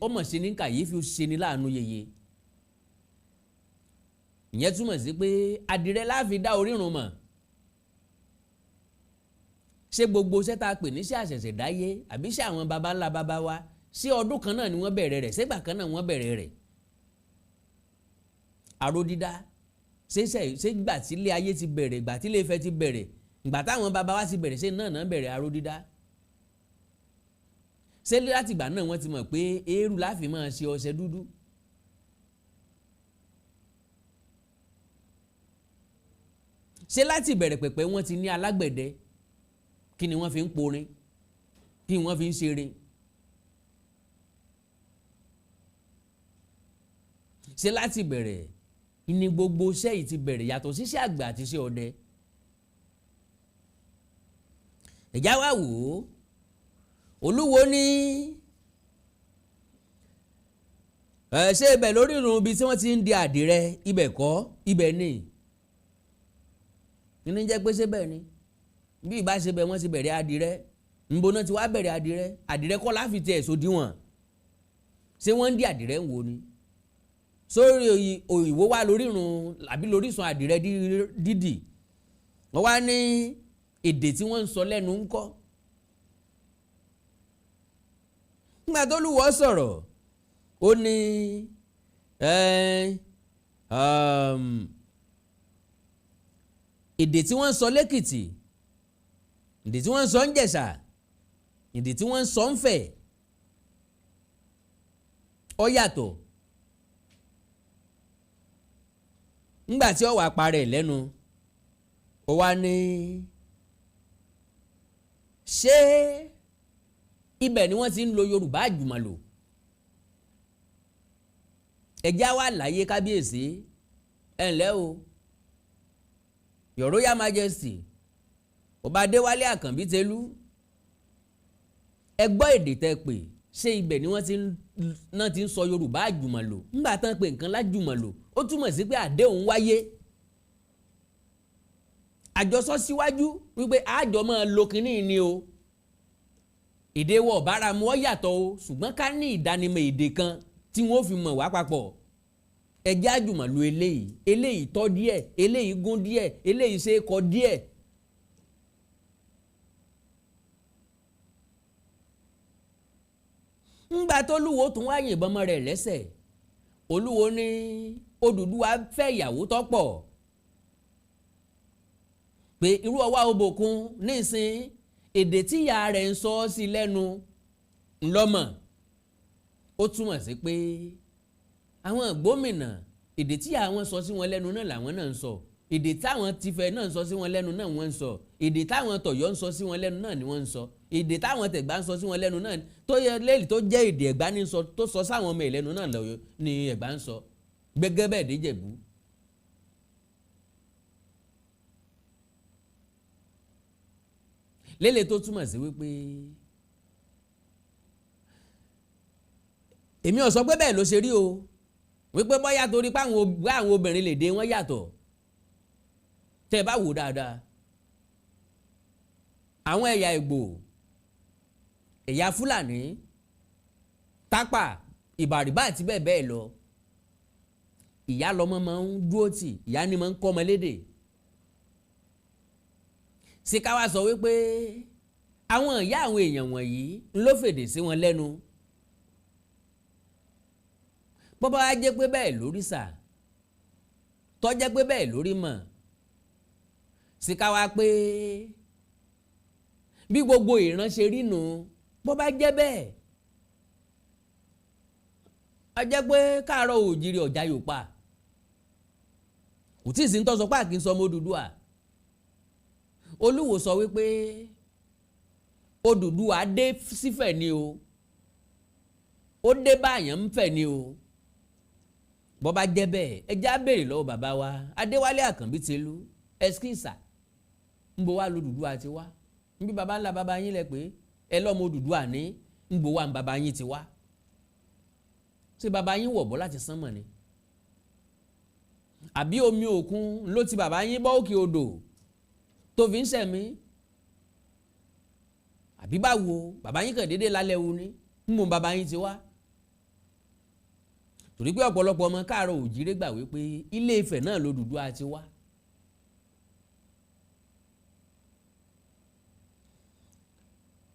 ọmọ sí ní kàyéfì ṣe ní láàánú yeye ìyẹn túmọ̀ sí pé àdìrẹ láàfin dá Orírun mọ̀ ṣé gbogbo iṣẹ́ tá a pè ní ṣé àṣẹ̀ṣẹ̀ dáyé àbí ṣé àwọn baba ńlá baba wa ṣé ọdún kan náà ni wọ́n bẹ̀rẹ̀ rẹ̀ ṣégbà kan náà wọ́n bẹ̀rẹ̀ rẹ̀ aró dídá ṣé gbà tí ilé ayé ti bẹ̀rẹ̀ gbà tí Ilé-Ifẹ̀ ti bẹ̀rẹ̀ gbà táwọn baba wa ti bẹ̀rẹ̀ ṣé náà bẹ̀rẹ̀ aró dídá ṣé láti ìgbà náà wọ́n ti mọ̀ pé eérú láfi máa ṣe ọṣẹ dúdú ṣé láti ìbẹ̀rẹ̀ pẹ̀pẹ̀ wọ́n ti ní alágbẹ̀dẹ kí ni wọ́n fi ń porin kí wọ́n fi ń ṣeré ṣé láti bẹ̀rẹ̀ ní gbogbo iṣẹ́ yìí ti bẹ̀rẹ̀ yàtọ̀ síṣẹ́ àgbẹ̀ àti iṣẹ́ ọdẹ ẹ̀já wá wò ó Olúwo ní ṣé ibẹ̀ lórírun ibi tí wọ́n ti ń di àdìrẹ ibẹ̀ kọ́ ibẹ̀ ni nínú jẹ́ pé ṣé bẹ́ẹ̀ ni bí ìbá ṣe bẹ̀ wọ́n ti bẹ̀rẹ̀ àdìrẹ nbo náà ti wá bẹ̀rẹ̀ àdìrẹ kọ́ láfi tiẹ̀ sódiwọ̀n ṣé wọ́n ń di àdìrẹ ń wo ni sórí òyìnbó wà lórírun àbí lórísun àdìrẹ dídì wọ́n wá ní èdè tí wọ́n ń sọ lẹ́nu ń kọ́ nígbà tó Olúwo sọ̀rọ̀ ó ní èdè tí wọ́n ń sọ lẹ́kìtì èdè tí wọ́n ń sọ ń Jẹ̀ṣà èdè tí wọ́n ń sọ ń Fẹ̀ ó yàtọ̀ ńgbà tí ó wà parẹ́ lẹ́nu ó wá ní ṣé ibẹ̀ ni wọ́n ti ń lo Yorùbá àjùmọ̀lò ẹ̀já wà láyé kábíyèsí ẹ̀ ǹlẹ́ o Your Royal Majesty Ọba Adéwálé Àkànbí Tẹ́lú ẹ gbọ́ èdè tẹ́ pè ṣé ibẹ̀ ni wọ́n ti ń sọ Yorùbá àjùmọ̀lò ńgbà tán pé nǹkan lájùmọ̀lò ó túmọ̀ sí pé àdéhùn wáyé àjọsọ síwájú wípé àjọ máa lo kínní ni o èdè wọ̀ bára mu ọ́ yàtọ̀ o ṣùgbọ́n ká ní ìdánimọ̀ èdè kan tí wọ́n fi mọ̀ wá papọ̀ ẹjẹ́ àjùmọ̀lò eléyìí tọ́ díẹ̀ eléyìí gún díẹ̀ eléyìí ṣe é kọ díẹ̀. ńgbà tó Olúwo tún wá yìnbọn mọ́ rẹ̀ lẹ́sẹ̀ Olúwo ní Odùduwà fẹ́ ìyàwó tọ́pọ̀ pé irú ọwá obòkun nísìn èdè tí ìyá rẹ̀ ń sọ sí lẹ́nu ńlọ́mọ̀ ó túmọ̀ sí pé àwọn gómìnà èdè tí àwọn sọ sí wọn lẹ́nu náà làwọn náà ń sọ èdè táwọn tìfẹ́ náà ń sọ sí wọn lẹ́nu náà wọ́n ń sọ èdè táwọn tọ̀yọ́ ń sọ sí wọn lẹ́nu náà ni wọ́n ń sọ èdè táwọn tẹ̀gbá ń sọ sí wọn lẹ́nu náà tó yẹ lẹ́yìn tó jẹ́ èdè ẹ̀gbá ní sọ tó sọ sáwọn ọmọ ìlẹ́nu náà lọ́yọ́ ni ẹ̀gbá ń sọ gbẹgẹ́ bẹ́ẹ̀ dé Jẹ̀bú. lélẹ̀ tó túmọ̀ sí wípé èmi ò sọ pé bẹ́ẹ̀ ló ṣe rí o wípé bóyá torí pé àwọn obìnrin lè dé wọn yàtọ̀ tẹ́ ẹ bá wò dáadáa àwọn ẹ̀yà Ìgbò ẹ̀yà Fúlàní Tápà Ìbàrìbá àti bẹ́ẹ̀ bẹ́ẹ̀ lọ ìyá lọmọ máa ń dúró tì ìyá ni máa ń kọ́ ọmọ lédè sí ká wá sọ wípé àwọn ìyá àwọn èèyàn wọ̀nyí ló fèdè sí wọn lẹ́nu bó bá jẹ́ pé bẹ́ẹ̀ lórí sà tó jẹ́ pé bẹ́ẹ̀ lórí mọ̀ sí ká wá pé bí gbogbo ìran ṣe rí nù bó bá jẹ́ bẹ́ẹ̀ a jẹ́ pé káàárọ̀ òjìrì ọ̀já Yorùbá kò tí ì sí ń tọ́sọ páàkì ń sọ ọmọ Odùduwà Olúwo sọ wípé Odùduwà dé sífẹ̀ ni o ó dé báyàn ń fẹ̀ ni o bó bá jẹ́ bẹ́ẹ̀ ẹ já béèrè lọ́wọ́ bàbá wa Adéwálé Àkànbí Tẹ́lú ẹskísà ń bo wá lódùduwà ti wá ń bí baba ńlá baba yín lẹ pé ẹ lọ́mọ Odùduwà ní ń bo wá ń baba yín ti wá ṣé baba yín wọ̀ bọ́ láti sánmọ̀ ni àbí omi òkun ló ti baba yín bọ́ òkè odò tó fi ń sẹ̀mí àbí báwo baba yín kàn déédéé lálẹ́ wu ni ń bo baba yín ti wá torí pé ọ̀pọ̀lọpọ̀ ọmọ káàárọ̀ òjìrè gbà wípé Ilé Ifẹ̀ náà lódùduwà ti wá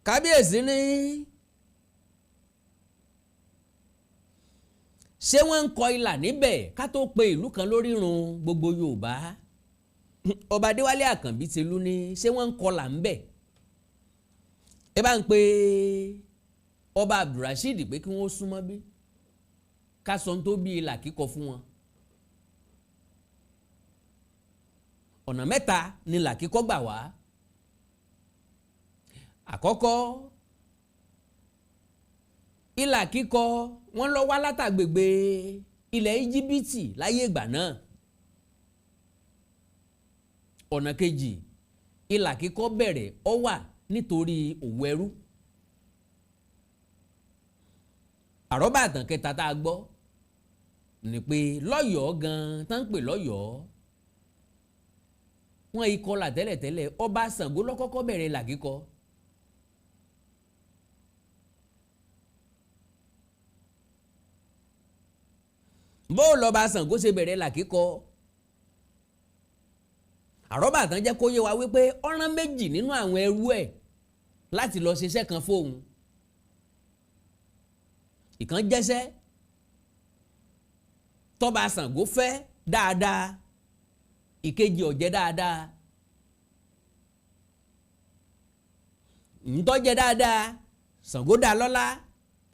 kábíyèsí ní ṣé wọ́n ń kọ ilà níbẹ̀ ká tó pe ìlú kan lórírun gbogbo Yorùbá Ọba Adéwálé Àkànbí Tẹ́lú ní ṣé wọ́n ń kọlà ńbẹ̀ ẹ bá ń pe Ọba Abdulrasheed pé kí wọ́n súnmọ́ bí ká sọ tó bí ilà kíkọ fún wọn ọ̀nà mẹ́ta ni ilà kíkọ gbà wá àkọ́kọ́ ilà kíkọ wọ́n lọ wá látàgbègbè ilẹ̀ Íjíbítì láyé ìgbà náà ọ̀nà kejì ilà kíkọ bẹ̀rẹ̀ ó wà nítorí òwò ẹrú àrọ́bà àtàn kẹta tá a gbọ́ ni pé lọ́yọ̀ọ́ gan-an tá ń pè lọ́yọ̀ọ́ wọ́n ikọlà tẹ́lẹ̀tẹ́lẹ̀ ọba Ṣàngó ló kọ́kọ́ bẹ̀rẹ̀ ilà kíkọ bó lọ́ba Ṣàngó ṣe bẹ̀rẹ̀ ilà kíkọ àrọ́bà àtàn jẹ́ kó yé wa wípé ọ̀ràn méjì nínú àwọn ẹrú ẹ̀ láti lọ ṣiṣẹ́ kan fóun ìkan jẹ́sẹ́ tọ́ba Ṣàngó fẹ́ dáadáa ìkejì ò jẹ́ dáadáa ntọ́jẹ́ dáadáa Ṣàngó dá lọ́lá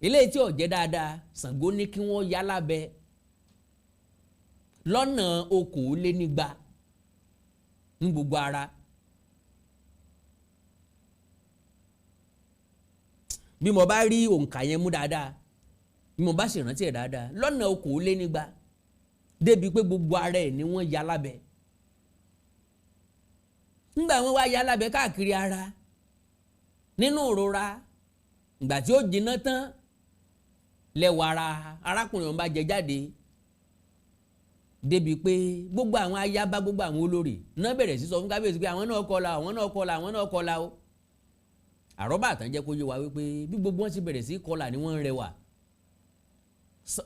eléyìí tí ò jẹ́ dáadáa Ṣàngó ní kí wọ́n yá lábẹ́ 200 200 ní gbogbo ara. bí mo bá rí òǹkà yẹn mú dáadáa bí mo bá ṣèrántí ẹ̀ dáadáa lọ́nà 200 débi pé gbogbo ara ẹ̀ ni wọ́n ya lábẹ́. nígbà wọ́n wá ya lábẹ́ káàkiri ara nínú ìrora ìgbà tí ó jiná tán lẹ́wọ̀ ara arákùnrin ọ̀hún bá jẹ jáde débi pé gbogbo àwọn ayaba gbogbo àwọn olórí náà bẹ̀rẹ̀ sí sọ fún kábíyèsí pé àwọn náà kọlà àwọn náà kọlà àwọn náà kọlà o. àrọ́bà àtàn jẹ́ kó yé wa wípé bí gbogbo wọn ti bẹ̀rẹ̀ sí kọlà ni wọ́n ń rẹwà.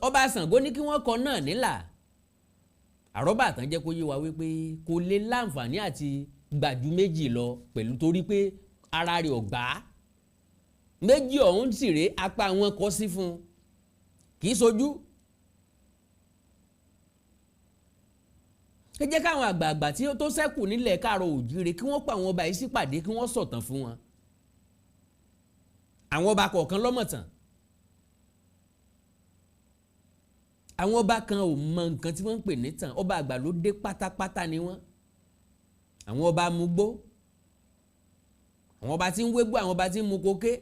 ọba Ṣàngó ní kí wọ́n kọ náà nílà. àrọ́bà àtàn jẹ́ kó yé wa wípé kò lè láǹfààní àti gbàjú méjì lọ pẹ̀lú torí pé ara rẹ̀ ọ̀gbá. méjì ọ̀hún sì rèé apá wọn kọ́ sí fún un kì í sojú. ẹ jẹ́ káwọn àgbààgbà tí ó tó ṣẹ́kù nílẹ̀ káàrọ̀ òjíire kí wọ́n pa àwọn ọba yìí sípàdé kí wọ́n sọ̀tàn fún wọn. àwọn ọba kọ̀ọ̀kan lọ́mọ̀tàn. àwọn ọba kan ò mọ nǹkan tí wọ́n ń pè ní tàn ọba àgbàlódé pátápátá ni wọ́n. àwọn ọba mugbó àwọn ọba tí ń wégbó àwọn ọba tí ń mu koké.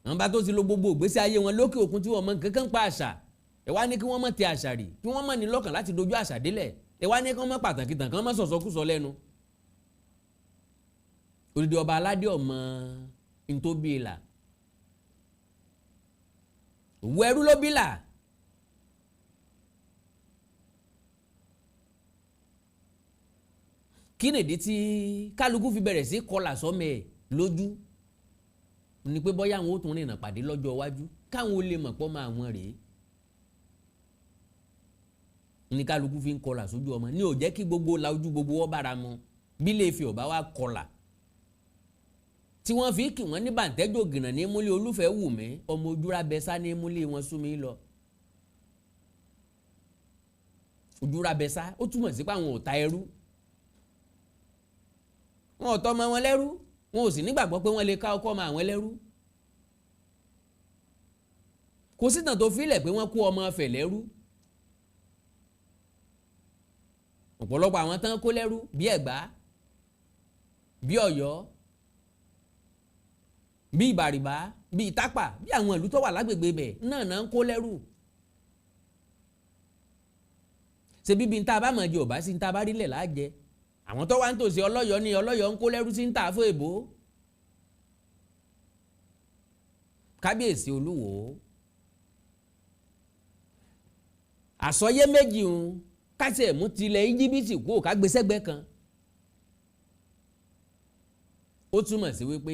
àwọn bá tó ti lo gbogbo ìgbésí ayé wọn lókè òkun tí wọ́n mọ nǹkan kan pa àṣà ẹ wá ní kí wọ́n mọ̀ tẹ àṣà rì kí wọ́n mọ̀ ní lọ́kàn láti dojú àṣà délẹ̀ ẹ wá ní kí wọ́n mọ̀ pàtàkì tàn kí wọ́n mọ̀ sọ̀sọ́kùsọ lẹ́nu. odidi ọba aládé ọmọ ntóbi ìlà òwú ẹrú ló bí là. kí nìdí tí kálukú fi bẹ̀rẹ̀ sí kọlà sọ́mọ ẹ̀ lójú ni pé bọ́yá àwọn ó tún rìnnà pàdé lọ́jọ́ iwájú káwọn ó lè mọ̀ pọ́ máa wọn rèé. ní kálukú fi ń kọlà sójú ọmọ ní ò jẹ́ kí gbogbo la ojú gbogbo wọ́n bára mu bí lè fi ọ̀bá wa kọlà. tí wọ́n fi kì wọ́n ní bàǹtẹ́jọ́ gìnà ní múlẹ̀ olúfẹ́ wù mí ọmọ ojúra bẹ́sà ní múlẹ̀ wọn sún mi lọ. ojúra bẹ́sà ó túmọ̀ sí pé àwọn ò ta ẹrú. wọn ò tọ́ ọmọ wọn lẹ́rú wọn ò sì nígbàgbọ́ pé wọ́n lè ká ọkọ ọmọ àwọn lẹ́rú. kò sí tàn tó filẹ̀ pé wọ́n kó ọmọ ọ̀fẹ́ lẹ́rú. ọ̀pọ̀lọpọ̀ àwọn tán kó lẹ́rú bí Ẹ̀gbá bí Ọ̀yọ́ bí Ìbàrìbá bí Ìtápà bí àwọn ìlú tó wà lágbègbè bẹ̀ náà ń kó lẹ́rú. ṣe bíbi ń ta bá mọ̀ jẹ́ ò bá sí ń ta bá rí lẹ̀ láàjẹ́ àwọn tó wá ń tòsí Ọlọ́yọ̀ ni Ọlọ́yọ̀ ń kó lẹ́rú sí ń tà fún èbó. Kábíyèsí Olúwo àsọyé méjì ń kásẹ̀ mú tilẹ̀ Íjíbítì kú ká gbèsègbè kan. ó túmọ̀ sí wípé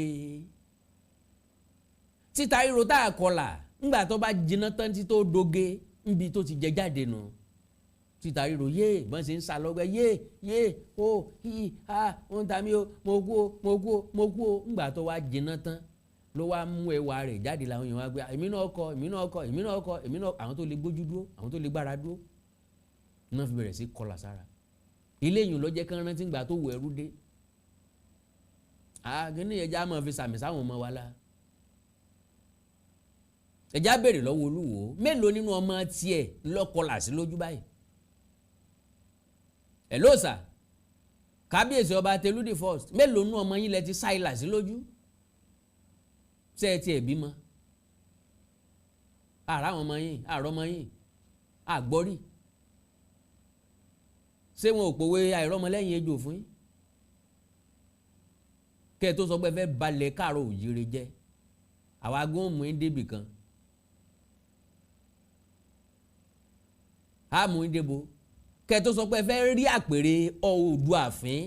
títa ríro tá a kọlà ńgbà tó bá jiná tán tí tó doge níbi tó ti jẹ jáde nù títa ríro yé bọ́n ṣe ń sa lọ́gbẹ́ yé ó hí ha ó ń ta mí o mo kú o mo kú o mo kú o ńgbà tó wá jiná tán ló wá mú ẹwà rẹ̀ jáde làwọn èèyàn wá gbé èmi náà kọ èmi náà kọ èmi náà kọ èmi náà àwọn tó lè gbójú dúró àwọn tó lè gbára dúró náà fi bẹ̀rẹ̀ sí kọlà sára ilé yìí ló jẹ́ kán rántí gbà tó wọ ẹrú dé àgínní ẹja máa fi sàmì sáwọn ọmọ wa la ẹja béèrè lọ́wọ́ Olúwo mélòó nínú ọmọ tiẹ̀ lọ́kọlà sí lójú báyìí ẹ̀ lóòsà kábíyèsí ọba Tẹlúdì first mélòó nínú ọmọ yín lẹ ti sáìlà sí lójú ṣé ẹ tiẹ̀ bímọ àrà àwọn ọmọ yín àrọ ọmọ yín àgbọ́rì ṣé wọn ò pòwe àìrọ́mọlẹ́yìn ejò fún yín kẹ́ ẹ tó sọ pé ẹ fẹ́ balẹ̀ káàrọ̀ òjíire jẹ́ àwa gbọ́n mú yín débì kan á mú yín débo kẹ́ ẹ tó sọ pé ẹ fẹ́ rí àpèrè Oòduà fín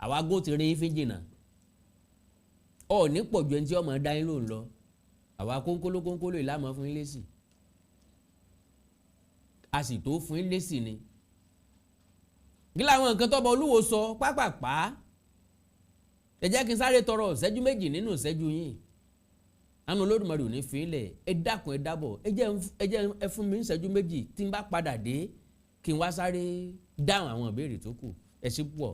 àwa gbọ́n ti rí yín fín jìnnà ní pọ̀jù ẹni tí ọmọ dá yín ló ń lọ àwa kónkóló ìlàmọ́ fún yín lésì a sì tó fún yín lésì ni kí làwọn nǹkan tọ́ba Olúwo sọ pápápá ẹ jẹ́ kí n sáré tọrọ ìṣẹ́jú méjì nínú ìṣẹ́jú yín àánú Olódùmarè ò ní fi ilẹ̀ ẹ dákun ẹ dábọ̀ ẹ jẹ́ ẹ fún mi ìṣẹ́jú méjì tí n bá padà dé kí n wá sáré dáhùn àwọn ìbéèrè tó kù ẹ sì pọ̀.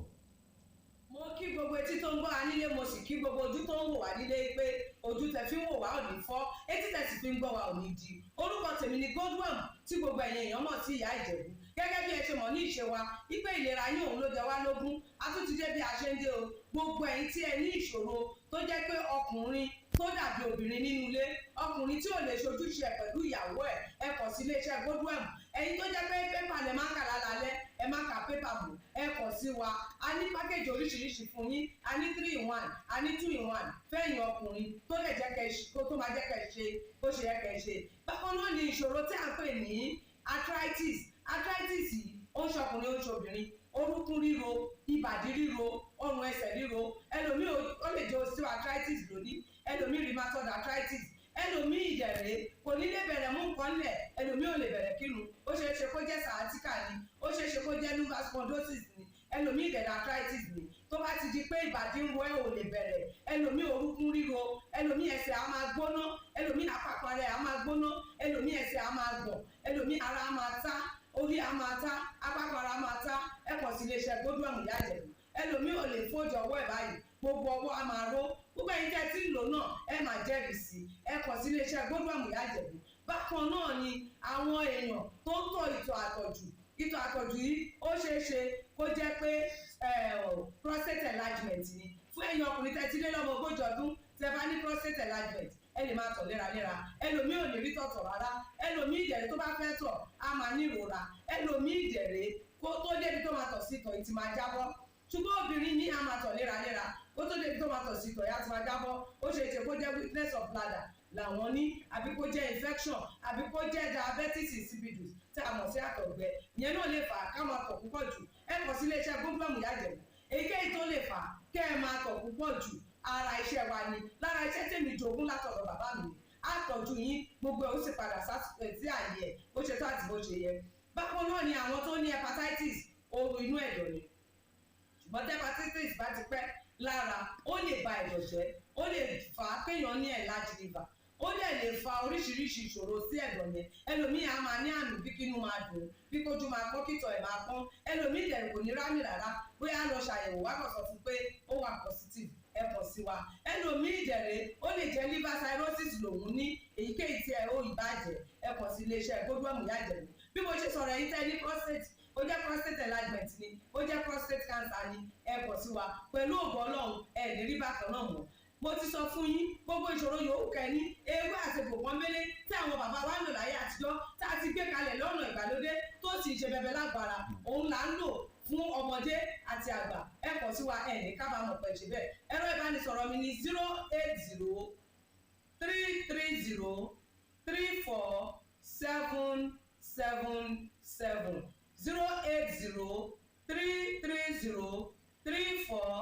mo kí gbogbo etí tó ń gbọ́ wa nílé mo sì kí gbogbo ojú tó ń wò wá nílé pé ojú tẹ fi ń wò wá ò ní fọ́, etí tẹ sì fi ń gbọ́ wa ò ní di. Orúkọ tèmi ni Goldworm tí gbogbo ẹ̀yin èèyàn mọ̀ sí ìyá Ìjẹ̀bú. Gẹ́gẹ́ bí ẹ ṣe mọ̀ ní ìṣe wa wípé ìlera yín òun ló jẹ wá lógún, a tún ti dé bí a ṣe ń dé o. Gbogbo ẹ̀yin tí ẹ ní ìṣòro tó jẹ́ pé ọkùnrin tó dàbí obìnrin nínú ilé, ọkùnrin tí ò lè ṣojúṣe ẹ̀ pẹ̀lú ìyàwó ẹ̀, ẹ kàn sí iléeṣẹ́ Goldworm. Ẹ̀yin tó jẹ́ pé pépà lẹ máa ń kà lálálẹ́, ẹ má ka pépà bò, ẹ kàn sí wa. A ní pákéjì oríṣiríṣi fún yín, a ní 3-in-1, a ní 2-in-1 fẹ́yìn ọkùnrin tó lè jẹ́ kẹ́ tó máa jẹ́ kẹ́ ṣe bó ṣe yẹ kẹ́ ṣe. Bákan náà ni ìṣòro tí a ń pè ní arthritis. Arthritis yìí ó ń ṣọkùnrin ó ń ṣobìnrin, orúnkún ríro, ìbàdí ríro, ọrùn ẹsẹ̀ ríro, ẹlòmíì ó lè jẹ́ osteoarthritis lónìí, ẹlòmíì rheumatoid arthritis, ẹlòmíì ìdẹ̀rẹ̀ kò ní lè bẹ̀rẹ̀ mú nǹkan lẹ̀, ẹlòmíì ò lè bẹ̀rẹ̀ kírun, ó ṣeé ṣe kó jẹ́ sciatica ni, ó ṣeé ṣe kó jẹ́ lumbar spondylosis ni, ẹlòmíì ìdẹ̀rẹ̀ arthritis ni. Tó bá ti di pé ìbàdí ń wọ ẹ́ ò lè bẹ̀rẹ̀, ẹlòmíì orúnkún ríro, ẹlòmíì ẹsẹ̀ á máa gbóná, ẹlòmíì àpapọ̀ rẹ̀ á máa gbóná, ẹlòmíì ẹsẹ̀ á máa gbọ̀n, ẹlòmíì ara á máa tá, orí á máa tá, àpapọ̀ ara á máa tá. Ẹ kàn sí iléeṣẹ́ Goldworm ìyá Ìjẹ̀bú. Ẹlòmíì ò lè fojú ọwọ́ ẹ̀ báyìí, gbogbo ọwọ́ á máa ró. Gbogbo ẹ̀yin tẹ́ tí ń lò náà ẹ máa jẹ́rìí sí. Ẹ kàn sí iléeṣẹ́ Goldworm ìyá Ìjẹ̀bú. Bákan náà ni àwọn èèyàn tó ń tọ̀ ìtọ̀ àtọ̀jù. Ìtọ̀ àtọ̀jù yìí ó ṣeé ṣe kó jẹ́ pé prostate enlargement ni. Fún ẹ̀yin ọkùnrin tẹ́ ti lé lọ́mọ 40 ọdún tẹ́ bá ní prostate enlargement, ẹ lè máa tọ̀ léraléra. Ẹlòmíì ò lè rí tọ̀tọ̀ rárá, ẹlòmíì ìdẹ̀rẹ̀ tó bá fẹ́ tọ̀ á máa ní ìrora, ẹlòmíì ìdẹ̀rẹ̀ kó tó débi tó máa tọ̀ sí ìtọ̀ ìtì máa jábọ́. Ṣùgbọ́n obìnrin ní á máa tọ̀ léraléra, kó tó débi tó máa tọ̀ sí ìtọ̀ ìyá ti máa jábọ́. Ó ṣe é ṣe kó jẹ́ weakness of bladder làwọn ní, àbí kó jẹ́ infection, àbí kó jẹ́ diabetes insipidus tí a mọ̀ sí àtọ̀gbẹ. Ìyẹn náà lè fà á ká máa tọ̀ púpọ̀ jù. Ẹ kàn sí iléeṣẹ́ Goldworm ìyá Ìjẹ̀bú. Èyíkéyìí tó lè fà á kẹ́ ẹ máa tọ̀ púpọ̀ jù, ara iṣẹ́ wa ni, lára iṣẹ́ tèmi jogún látọ̀dọ̀ bàbá mi. Àtọ̀jú yín gbogbo ẹ̀ ó sì padà sí àyè ẹ̀ bó ṣe tó àti bó ṣe yẹ. Bákan náà ni àwọn tó ní hepatitis, ooru inú ẹ̀dọ̀ ni. Ṣùgbọ́n tí hepatitis bá ti pẹ́ lára, ó lè ba ẹ̀dọ̀ jẹ́, ó lè fà á kéèyàn ní enlarged liver, ó lè fa oríṣiríṣi ìṣòro sí ẹ̀dọ̀ yẹn. Ẹlòmíì á máa ní àmì bí kínú máa dùn, bí kójú máa pọ́n, kítọ̀ ẹ̀ máa pọ́n. Ẹlòmíì dẹ̀ kò ní rámì rárá, bóyá lọ ṣàyẹ̀wò wá kàn sọ fún pé ó wà positive, ẹ kàn sí wa. Ẹlòmíì dẹ̀rẹ̀ ó lè jẹ́ liver cirrhosis lòun ní, èyíkéyìí tí ẹ ó ìbàjẹ́, ẹ kàn sí iléeṣẹ́ Goldworm ìyá Ìjẹ̀bú. Bí mo ṣe sọ̀rọ̀ yìí tẹ́ ní prostate, ó jẹ́ prostate enlargement ni, ó jẹ́ prostate cancer ni, ẹ kàn sí wa. Pẹ̀lú ògo Ọlọ́run ẹ lè rí bákan náà mọ́. Mo ti sọ fún yín gbogbo ìṣòro yòówù kẹ́ ní, ewé àti gbòǹgbòn mélé tí àwọn bàbá wa ń lò láyé àtijọ́ tá a ti gbé kalẹ̀ lọ́nà ìgbàlódé tó sì ṣe bẹbẹ lágbára, òun là ń lò fún ọmọdé àti àgbà. Ẹ kàn sí wa, ẹ ní kábàámọ̀ pẹ̀ ṣe bẹ́ẹ̀. Ẹ̀rọ ìbánisọ̀rọ̀ mi ni 080 330 3477 080 330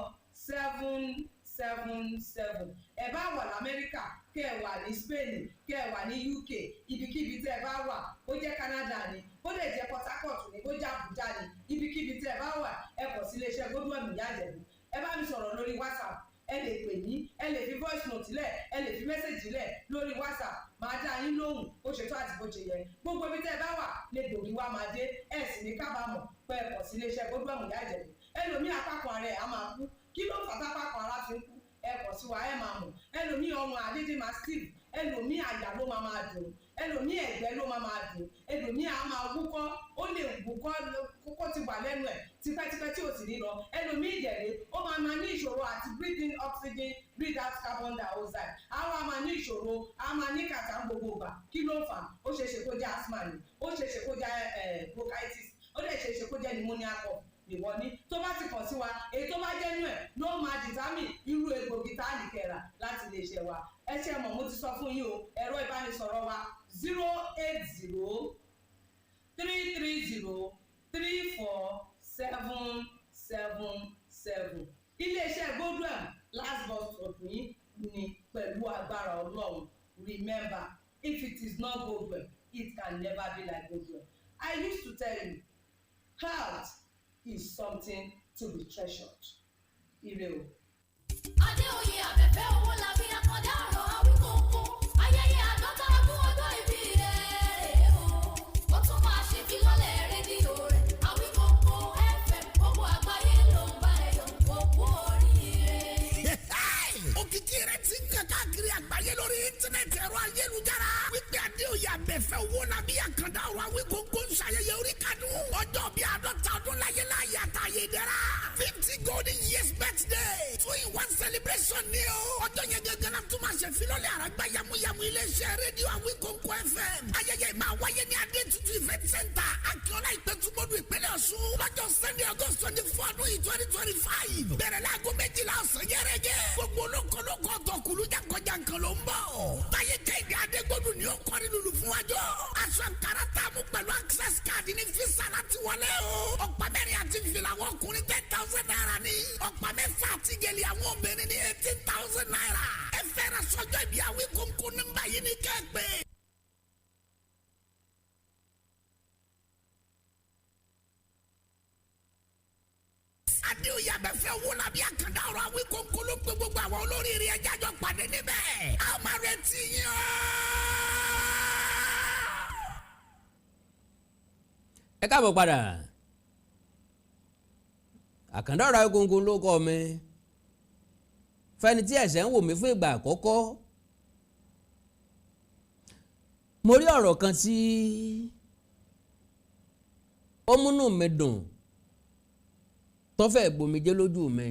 3477. Ẹ bá wà l'Amẹ́ríkà, kẹ́ ẹ wà ní Spain, kẹ́ ẹ wà ní UK, ibikíbi tí ẹ bá wà, ó jẹ́ Canada ni, ó lè jẹ́ Port Harcourt ni, ó jẹ́ Abuja ni, ibikíbi tí ẹ bá wà, ẹ kàn sí iléeṣẹ́ Goldworm ìyá Ìjẹ̀bú. Ẹ bá mi sọ̀rọ̀ lórí WhatsApp, ẹ lè pè mí, ẹ lè fi voice note lẹ̀, ẹ lè fi message lẹ̀ lórí WhatsApp, máa dá yín lóhùn bó ṣe tó àti bó ṣe yẹ. Gbogbo ibi tí ẹ bá wà lè gbòógì wá máa dé, ẹ sì ní kábàámọ̀ pé ẹ kàn sí iléeṣẹ́ Goldworm ìyá Ìjẹ̀bú. Ẹlòmíì apákan ara ẹ̀ á máa kú, kí ló fà tápákan ara fi ń kú? Ẹ kàn sí wa, ẹ máa mọ̀. Ẹlòmíì ọrùn àdídì máa steve, ẹlòmíì àyà ló máa dùn, ẹlòmíì ẹ̀gbẹ́ ló máa dùn, ẹlòmíì á máa wúkọ́, ó lè wúkọ́ kókó ti wà lẹ́nu ẹ̀ tipẹ́tipẹ́ tí ò sì ní lọ. Ẹlòmíì ìdẹ̀rẹ̀ ó máa ní ìṣòro àti breathe in oxygen, breathe out carbon dioxide. Àwọn á máa ní ìṣòro, á máa ní kàtà gbogbo ìgbà. Kí ló fà á? Ó ṣeé ṣe kó jẹ́ asthma ni, ó ṣeé ṣe kó jẹ́ bronchitis, ó lè ṣeé ṣe kó jẹ́ pneumonia cough ìwọ ní. Tó bá ti kàn sí wa, èyí tó bá jẹ́ nú ẹ̀ ló máa determine irú egbògi tá a lè kẹ́ra láti lè ṣe wa. Ẹ ṣe mọ̀, mo ti sọ fún yín o, ẹ̀rọ ìbánisọ̀rọ̀ wa 080 330 3477. Iléeṣẹ́ Goldworm last bus stop yín ni pẹ̀lú agbára Ọlọ́run. Remember, if it is not Goldworm, it can never be like Goldworm. I used to tell you, health is something to be treasured. Ire o. Adéoyè Abẹ́fẹ́ owó la fi akọ̀dá ọ̀rọ̀ Awíkóńkó. Ayẹyẹ àádọ́ta ọdún ọjọ́ ìbí rẹ̀ o. Ó tún máa ṣe ìfilọ́lẹ̀ rédíò rẹ̀. Awíkóńkó FM gbogbo àgbáyé ló ń bá ẹyọ. Òkú oríire. Òkìkí rẹ̀ ti ń kàn káàkiri àgbáyé. abẹ́fẹ́ owó làbí àkàndá ọ̀rọ̀ Awíkonko ń ṣayẹyẹ orí kadùn ọjọ́ bíi 50 ọdún láyé láyé àtàyè ìdẹ́ra 50 golden years birthday 2-in-1 celebration ni o ọjọ́ yẹn gẹ́gẹ́ la tún máa ṣe filọ́lẹ̀ àràgbá yamuyamu iléeṣẹ́ rédíò Awíkonko FM ayẹyẹ máa wáyé ní Adétutù event center Akíọ́lá Ìpẹ́tùmọ́dù ìpínlẹ̀ Ọ̀ṣun lọ́jọ́ Sunday August 24 ọdún 2025 bẹ̀rẹ̀ láago 12 ọ̀sán yẹ́rẹ́gẹ́ gbogbo olókolókó ọ̀tọ̀kùlú jankan ló ń bọ̀ táyé Kẹ́hìndé Adégbòdù ni ó kọrin lulu fún wájọ́ aṣọ àǹkárá tààmú pẹ̀lú access card ní fisa láti wọlé o ọ̀pá mẹ́rin àti fìlà àwọn ọkùnrin 10,000 naira ní ọ̀pá mẹ́fà àti gèlè àwọn obìnrin ní 18,000 naira ẹ fẹ́ràn sọ́jọ́ ìbí Awíkonko nígbà yìí ní kẹ́gbẹ́. Adéoyè abẹ́fẹ́ owó làbí àkàndá ọ̀rọ̀ Awíkonko ló pé gbogbo àwọn olóríire ẹja jọ pàdé níbẹ̀. a máa retí yín o. ẹ káàbọ̀ padà àkàndá ọ̀rọ̀ Awíkonko ló kọ́ mi fẹ́ni tí ẹ̀sẹ̀ ń wò mí fún ìgbà àkọ́kọ́ mo rí ọ̀rọ̀ kan tí ó múnú mi dùn tó fẹ́ gbòmìjẹ́ lójú mi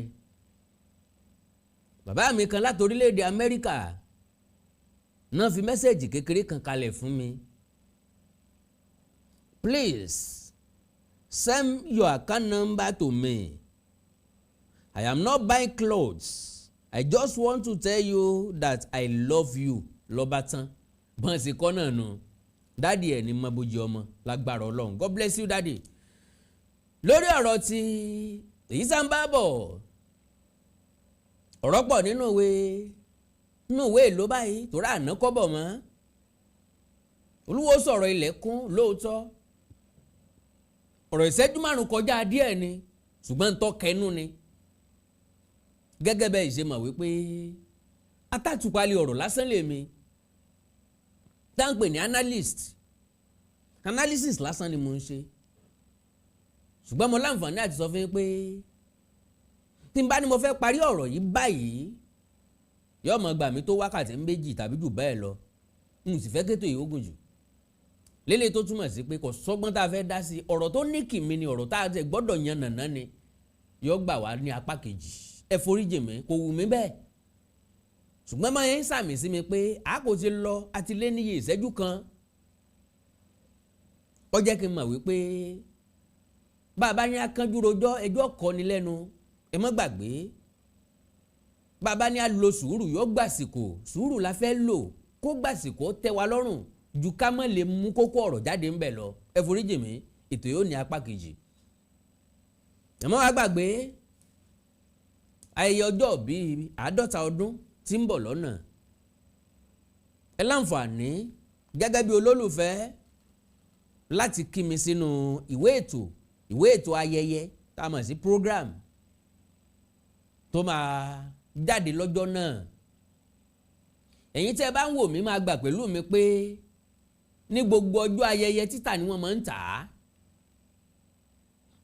bàbá mi kan láti orílẹ̀-èdè Amẹ́ríkà náà fi mẹ́sẹ̀jì kékeré kan kalẹ̀ fún mi please send your account number to me I am not buying clothes I just want to tell you that I love you lọ́ba tán bọ́n sì kọ́ náà nù dádì ẹ̀ ní mọ́bójì ọmọ lágbára Ọlọ́run God bless you dádì lórí ọ̀rọ̀ tí èyí sá ń bá bọ̀ ọ̀rọ̀ pọ̀ nínú ìwé èlò báyìí tó rà àná kọ́bọ̀ mọ́ Olúwo sọ̀rọ̀ ilẹ̀ kún lóòótọ́ ọ̀rọ̀ ìṣẹ́jú márùn kọjá díẹ̀ ni ṣùgbọ́n ń tọ́ kẹnu ni gẹ́gẹ́ bẹ́ẹ̀ ṣe mọ̀ wípé atátùpalẹ̀ ọ̀rọ̀ lásán lèmi tá ń pè ní analysis lásán ni mo ń ṣe ṣùgbọ́n mo láǹfààní àti sọ fún yín pé tí n bá ní mo fẹ́ parí ọ̀rọ̀ yìí báyìí yóò mọ̀ gbà mí tó wákàtí méjì tàbí jù bẹ́ẹ̀ lọ n sì fẹ́ kétò ìhógùn jù lélẹ̀ tó túmọ̀ sí pé kò sọ́gbọ́n tá a fẹ́ dá sí ọ̀rọ̀ tó ní kìmí ni ọ̀rọ̀ tá a tẹ̀ gbọ́dọ̀ yan nàná ni yóò gbà wá ní apá kejì ẹ foríjì mi kò wù mí bẹ́ẹ̀ ṣùgbọ́n máa ń sàmì sí mi pé a kò ti lọ àti lé níye ìṣẹ́jú kan ó jẹ́ kí n mọ̀ wípé bàbá ní akánjú rojọ́ ẹjọ́ kọ́ni lẹ́nu ẹ má gbàgbé bàbá ní a lo sùúrù yóò gbàsìkò sùúrù la fẹ́ lò kó gbàsìkò tẹ́ wa lọ́rùn ju ká má lè mú kókó ọ̀rọ̀ jáde ń bẹ̀ lọ ẹ foríjì mi ètò yóò ní apá kejì ẹ má wá gbàgbé ayẹyẹ ọjọ́ bíi 50 ọdún tí ń bọ̀ lọ́nà ẹ láǹfààní gẹ́gẹ́ bí olólùfẹ́ láti kí mi sínú ìwé ètò ayẹyẹ tá a mọ̀ sí program tó máa jáde lọ́jọ́ náà ẹ̀yin tẹ́ bá ń wò mí máa gbà pẹ̀lú mi pé ní gbogbo ọjọ́ ayẹyẹ títà ni wọ́n máa ń tà á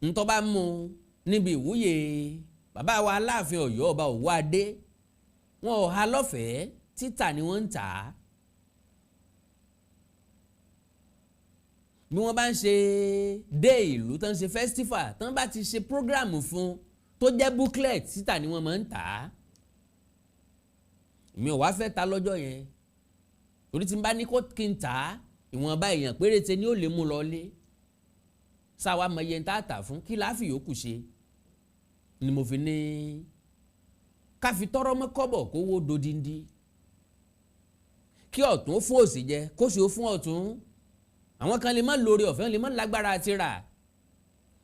ntọ́ bá mú níbi ìwúyè bàbá wa Aláàfin Ọ̀yọ́ ọba Òwò Adé wọn ò ha lọ́fẹ̀ẹ́ títà ni wọ́n ń tà á bí wọ́n bá ń ṣe dé ìlú tán ṣe festival tán bá ti ṣe program fún tó jẹ́ booklet títà ni wọ́n máa ń tà á mi ò wá fẹ́ ta lọ́jọ́ yẹn torí tí n bá ní kó kí n tà á ìwọ̀nba èèyàn péréte ni ó lè mú lọ lé sáwa mọ iye tá a tà fún kí láàfì yòókù ṣe ni mo fi ní ká fi tọrọ mọ́ kọ́bọ̀ kó wó dodindi kí ọ̀tún ó fún òsì jẹ kó sì ó fún ọ̀tún àwọn kan lè má lórí ọ̀fẹ́ lè má lágbára àti rà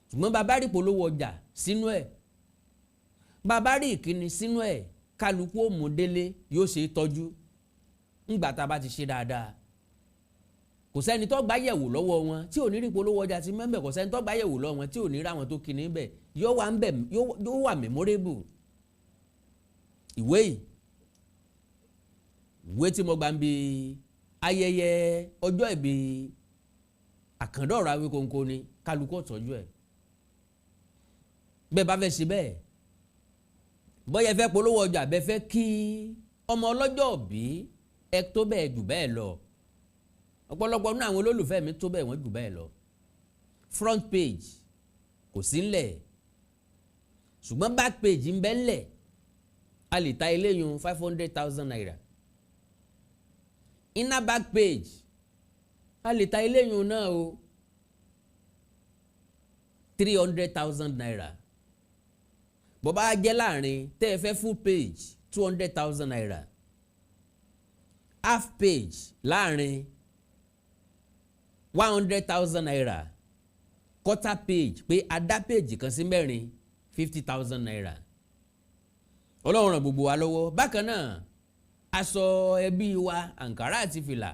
ṣùgbọ́n bàbá rí polówó ọjà sínú ẹ̀ bàbá rí ìkíni sínú ẹ̀ kálukú ó mú délé yóò ṣe tọ́jú ńgbà tá a bá ti ṣe dáadáa kò sẹ́ni tó gbá yẹ̀wò lọ́wọ́ wọn tí ò ní rí polówó ọjà ti mẹ́mbẹ̀ kò sẹ́ni tó gbá yẹ̀wò lọ́wọ́ wọn tí ò ní rí àwọn tó kí ní bẹ̀ yóò wà memorable ìwé tí mo gbà ń bi ayẹyẹ ọjọ́ ìbí àkàndá ọ̀rọ̀ Awíkonko ni kálukú ọ̀tọ́jú ẹ̀ bẹ́ẹ̀ bá fẹ́ ṣe bẹ́ẹ̀ bóyá ẹ fẹ́ polówó ọjà bẹ́ẹ̀ fẹ́ kí ọmọ ọlọ́jọ́ bí ẹ tó bẹ́ẹ̀ jù bẹ́ẹ̀ lọ ọ̀pọ̀lọpọ̀ nínú àwọn olólùfẹ́ mi tó bẹ́ẹ̀ wọ́n jù bẹ́ẹ̀ lọ front page kò sí ńlẹ̀ ṣùgbọ́n back page ń bẹ ńlẹ̀ a lè ta eléyìí 500,000 naira inner back page a lè ta eléyìí náà o 300,000 naira bó bá jẹ́ láàrin tẹ́ ẹ fẹ́ full page 200,000 naira half page láàrin 100,000 naira quarter page pé a dá page kan sí mẹ́rin 50,000 naira ọlọ́run ràn gbogbo wa lọ́wọ́ bákan náà aṣọ ẹbí wa àǹkárá àti fìlà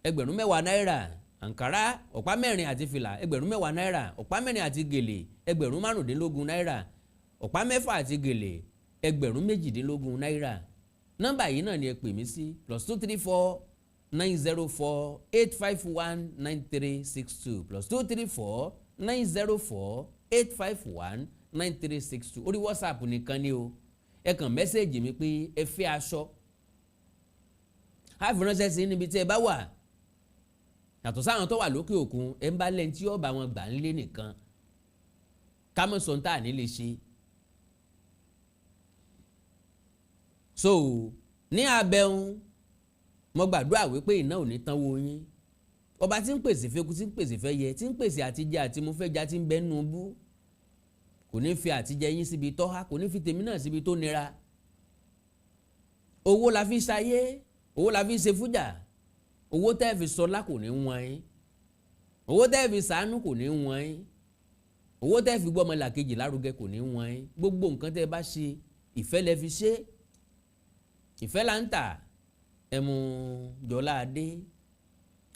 ẹgbẹ̀rún 10 náírà àǹkárá ọ̀pá mẹ́rin àti fìlà ẹgbẹ̀rún 10 náírà ọ̀pá mẹ́rin àti gèlè ẹgbẹ̀rún 15 náírà ọ̀pá 6 àti gèlè ẹgbẹ̀rún 18 náírà nọ́mbà yìí náà ni ẹ pè mí sí +234 904 851 9362 +234 904 851 9362 orí WhatsApp nìkan ni o ẹ kàn mẹ́sẹ̀gì mi pé ẹ fẹ́ aṣọ á fi ránṣẹ́ sí níbi tí ẹ bá wà yàtọ̀ sáwọn tó wà lókè òkun ẹ ń bá lẹ́ni tí yóò bá wọn gbà ń lé nìkan kámọ́ sọ̀ńtà ní lè ṣe. so ní abẹ́hùn mo gbàdúrà wípé iná ò ní tán wo yín ọba tí ń pèsè fẹ́kù tí ń pèsè fẹ́ yẹ tí ń pèsè àtijẹ àti mo fẹ́ já tí ń bẹ́ nù bú kò ní fi àtijẹ yín síbi tọ́há kò ní fi tèmi náà síbi tó nira owó la fi ṣayé owó la fi ṣe fújà owó tẹ́ fi sọlá kò ní wọ́n yín owó tẹ́ fi ṣàánú kò ní wọ́n yín owó tẹ́ fi gbọ́mọ làkejì lárugẹ kò ní wọ́n yín gbogbo nǹkan tẹ́ bá ṣe ìfẹ́ lẹ fi ṣe ìfẹ́ là ń tà ẹmu jọlá adé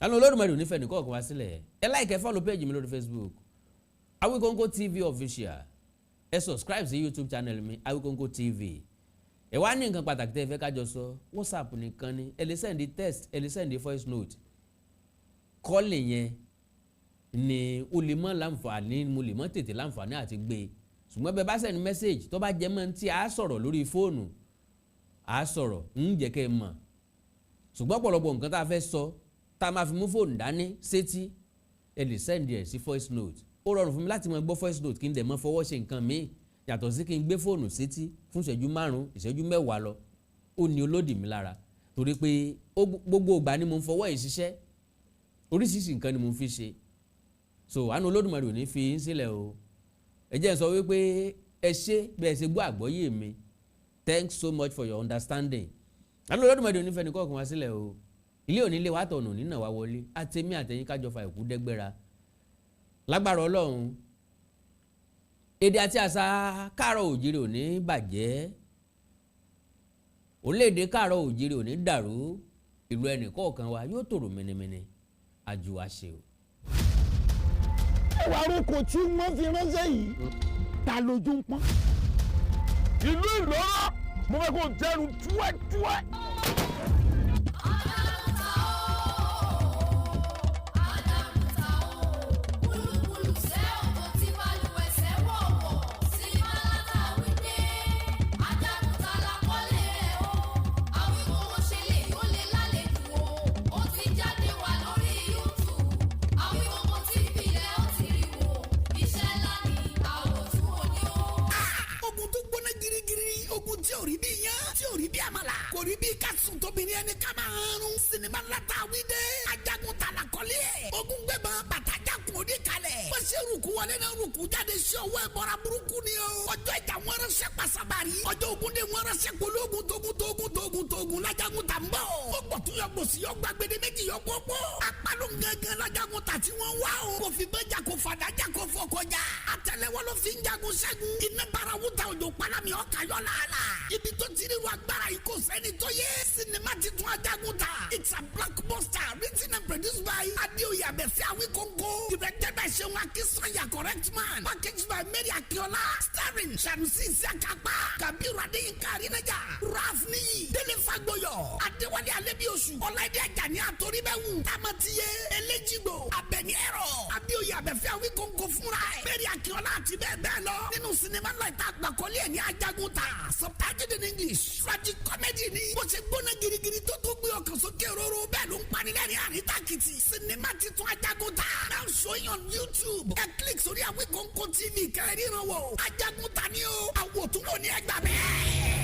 àwọn Olódùmarè ò ní fẹ́ nìkan ọ̀kan wá sílẹ̀ ẹ like ẹ follow page mi lórí Facebook Awikonko TV official ẹ subscribe sí YouTube channel mi Awikonko TV ẹ wá ní nǹkan pàtàkì tẹ́ ẹ fẹ́ kájọ sọ WhatsApp nìkan ni ẹ lè send text ẹ lè send voice note kọ́ọ̀lì yẹn ni o lè mọ̀ láǹfààní mo lè mọ̀ tètè láǹfààní àti gbé ṣùgbọ́n bẹ́ẹ̀ bá send message tó bá jẹ́ mọ́ tí a sọ̀rọ̀ lórí fóònù a sọ̀rọ̀ ń jẹ́ kẹ́ ẹ mọ̀ ṣùgbọ́n pọ̀lọpọ̀ nǹkan tá a fẹ́ sọ tá a máa fi mú fóònù dání sétí ẹ lè send ẹ̀ sí voice note ó rọrùn fún mi láti máa gbọ́ voice note kí n dẹ̀ mọ́ fọwọ́ ṣe nǹkan míì yàtọ̀ sí kí n gbé fóònù sétí fún ìṣẹ́jú 5 ìṣẹ́jú 10 lọ ó ní olódì mi lára torí pé gbogbo ìgbà ni mo ń fọwọ́ yìí ṣiṣẹ́ oríṣiríṣi nǹkan ni mo ń fi ṣe so àánú Olódùmarè ò ní fi yín sílẹ̀ o ẹ jẹ́ sọ wípé ẹ ṣé bí ẹ ṣe gbọ́ àgbọ́yé mi thanks so much for your understanding àánú Olódùmarè ò ní fẹ́ ní kọ̀ọ̀kan wá sílẹ̀ o ilé òní lé wa tọ̀nù nínà wá wọlé àtẹ̀mí àtẹ̀yìn kájọ fa ìkú dẹ́gbẹ́ra lágbára Ọlọ́run èdè àti àṣà káàrọ̀ òjìrì ò ní bàjẹ́ orílẹ̀-èdè káàrọ̀ òjìrì ò ní dàrú ìlú ẹnì kọ̀ọ̀kan wa yóò tòrò mẹ́nẹ́mẹ́nẹ́ àjò àṣẹ o. ẹwà arúgbó tí wọ́n fi ránṣẹ́ yìí ta lójú ń pọ́n. ìlú Ìlọrọ mo fẹ́ kó jẹ́rù túwẹ́túwẹ́. kò rí bí kásùn tóbi ní ẹni ká máa rún sinimá ńláta wíde ajagun tala kọ́lé ẹ̀ ogun gbẹ̀bọ̀n bàtàjà kun òde kalẹ̀ wọ́n ṣe rúkú wọlé náà rúkú jáde sí ọwọ́ ẹ̀bọ̀ra burúkú ni o ọjọ́ ìjà wọn ránṣẹ́ pasabari ọjọ́ ogun de wọn ránṣẹ́ pológun tógun lajagun ta ń bọ̀ ó gbọ̀tún yọ gbòsì yọ gbàgbédé méjì yọ pọ́pọ́ apalo gángan lajagun ta tí wọ́n wá o kò fi bẹ́jà kò fàdájà kò fọkọjà àtẹ́lẹwọ́ ló fi ń jagun ṣẹ́gun iná barawuta òjò palami ọ̀kayọ̀ làálà ibi tó ti ríru agbára yìí kò sẹ́ni tó yẹ sinimá ti tún ajagun ta it's a blockbuster written and produced by by Adéoyè Abẹ́fẹ́ Awíkóńkó. Directed by Ṣeun Akínsànyà correct man. Packaged by Mary Akíọ́lá. Starring Sanusi Isiakapa. Kabiru Adéyínká Arínájà. Ralph Níyì. Délé Fágbóyọ̀. Adéwálé Alébíoṣù. Ọláìdé Àjàní Àtòríbẹ̀wù. Tamatiye. Eléjìgbò. Abẹ́ni ẹ̀rọ. Adéoyè Abẹ́fẹ́ Awíkóńkó fúnra ẹ̀. Mary Akíọ́lá àti bẹ́ẹ̀ bẹ́ẹ̀ lọ. Nínú sinimá náà ìta àgbàkọ́lé ẹ̀ ní Ajagunta. Subtitled in English. Tragic comedy ni. Bó ṣe gbóná girigiri tó tó gbé ọkàn sókè róró bẹ́ẹ̀ ló ń panilẹ́rìn àríntàkìtì. Sinimá titun Ajagunta. Now showing on YouTube. Ẹ click sórí Awíkóńkó TV kẹrìnrán wò. Ajagunta ni o. Àwòtúnwò ni ẹ gbà bẹ́ẹ̀.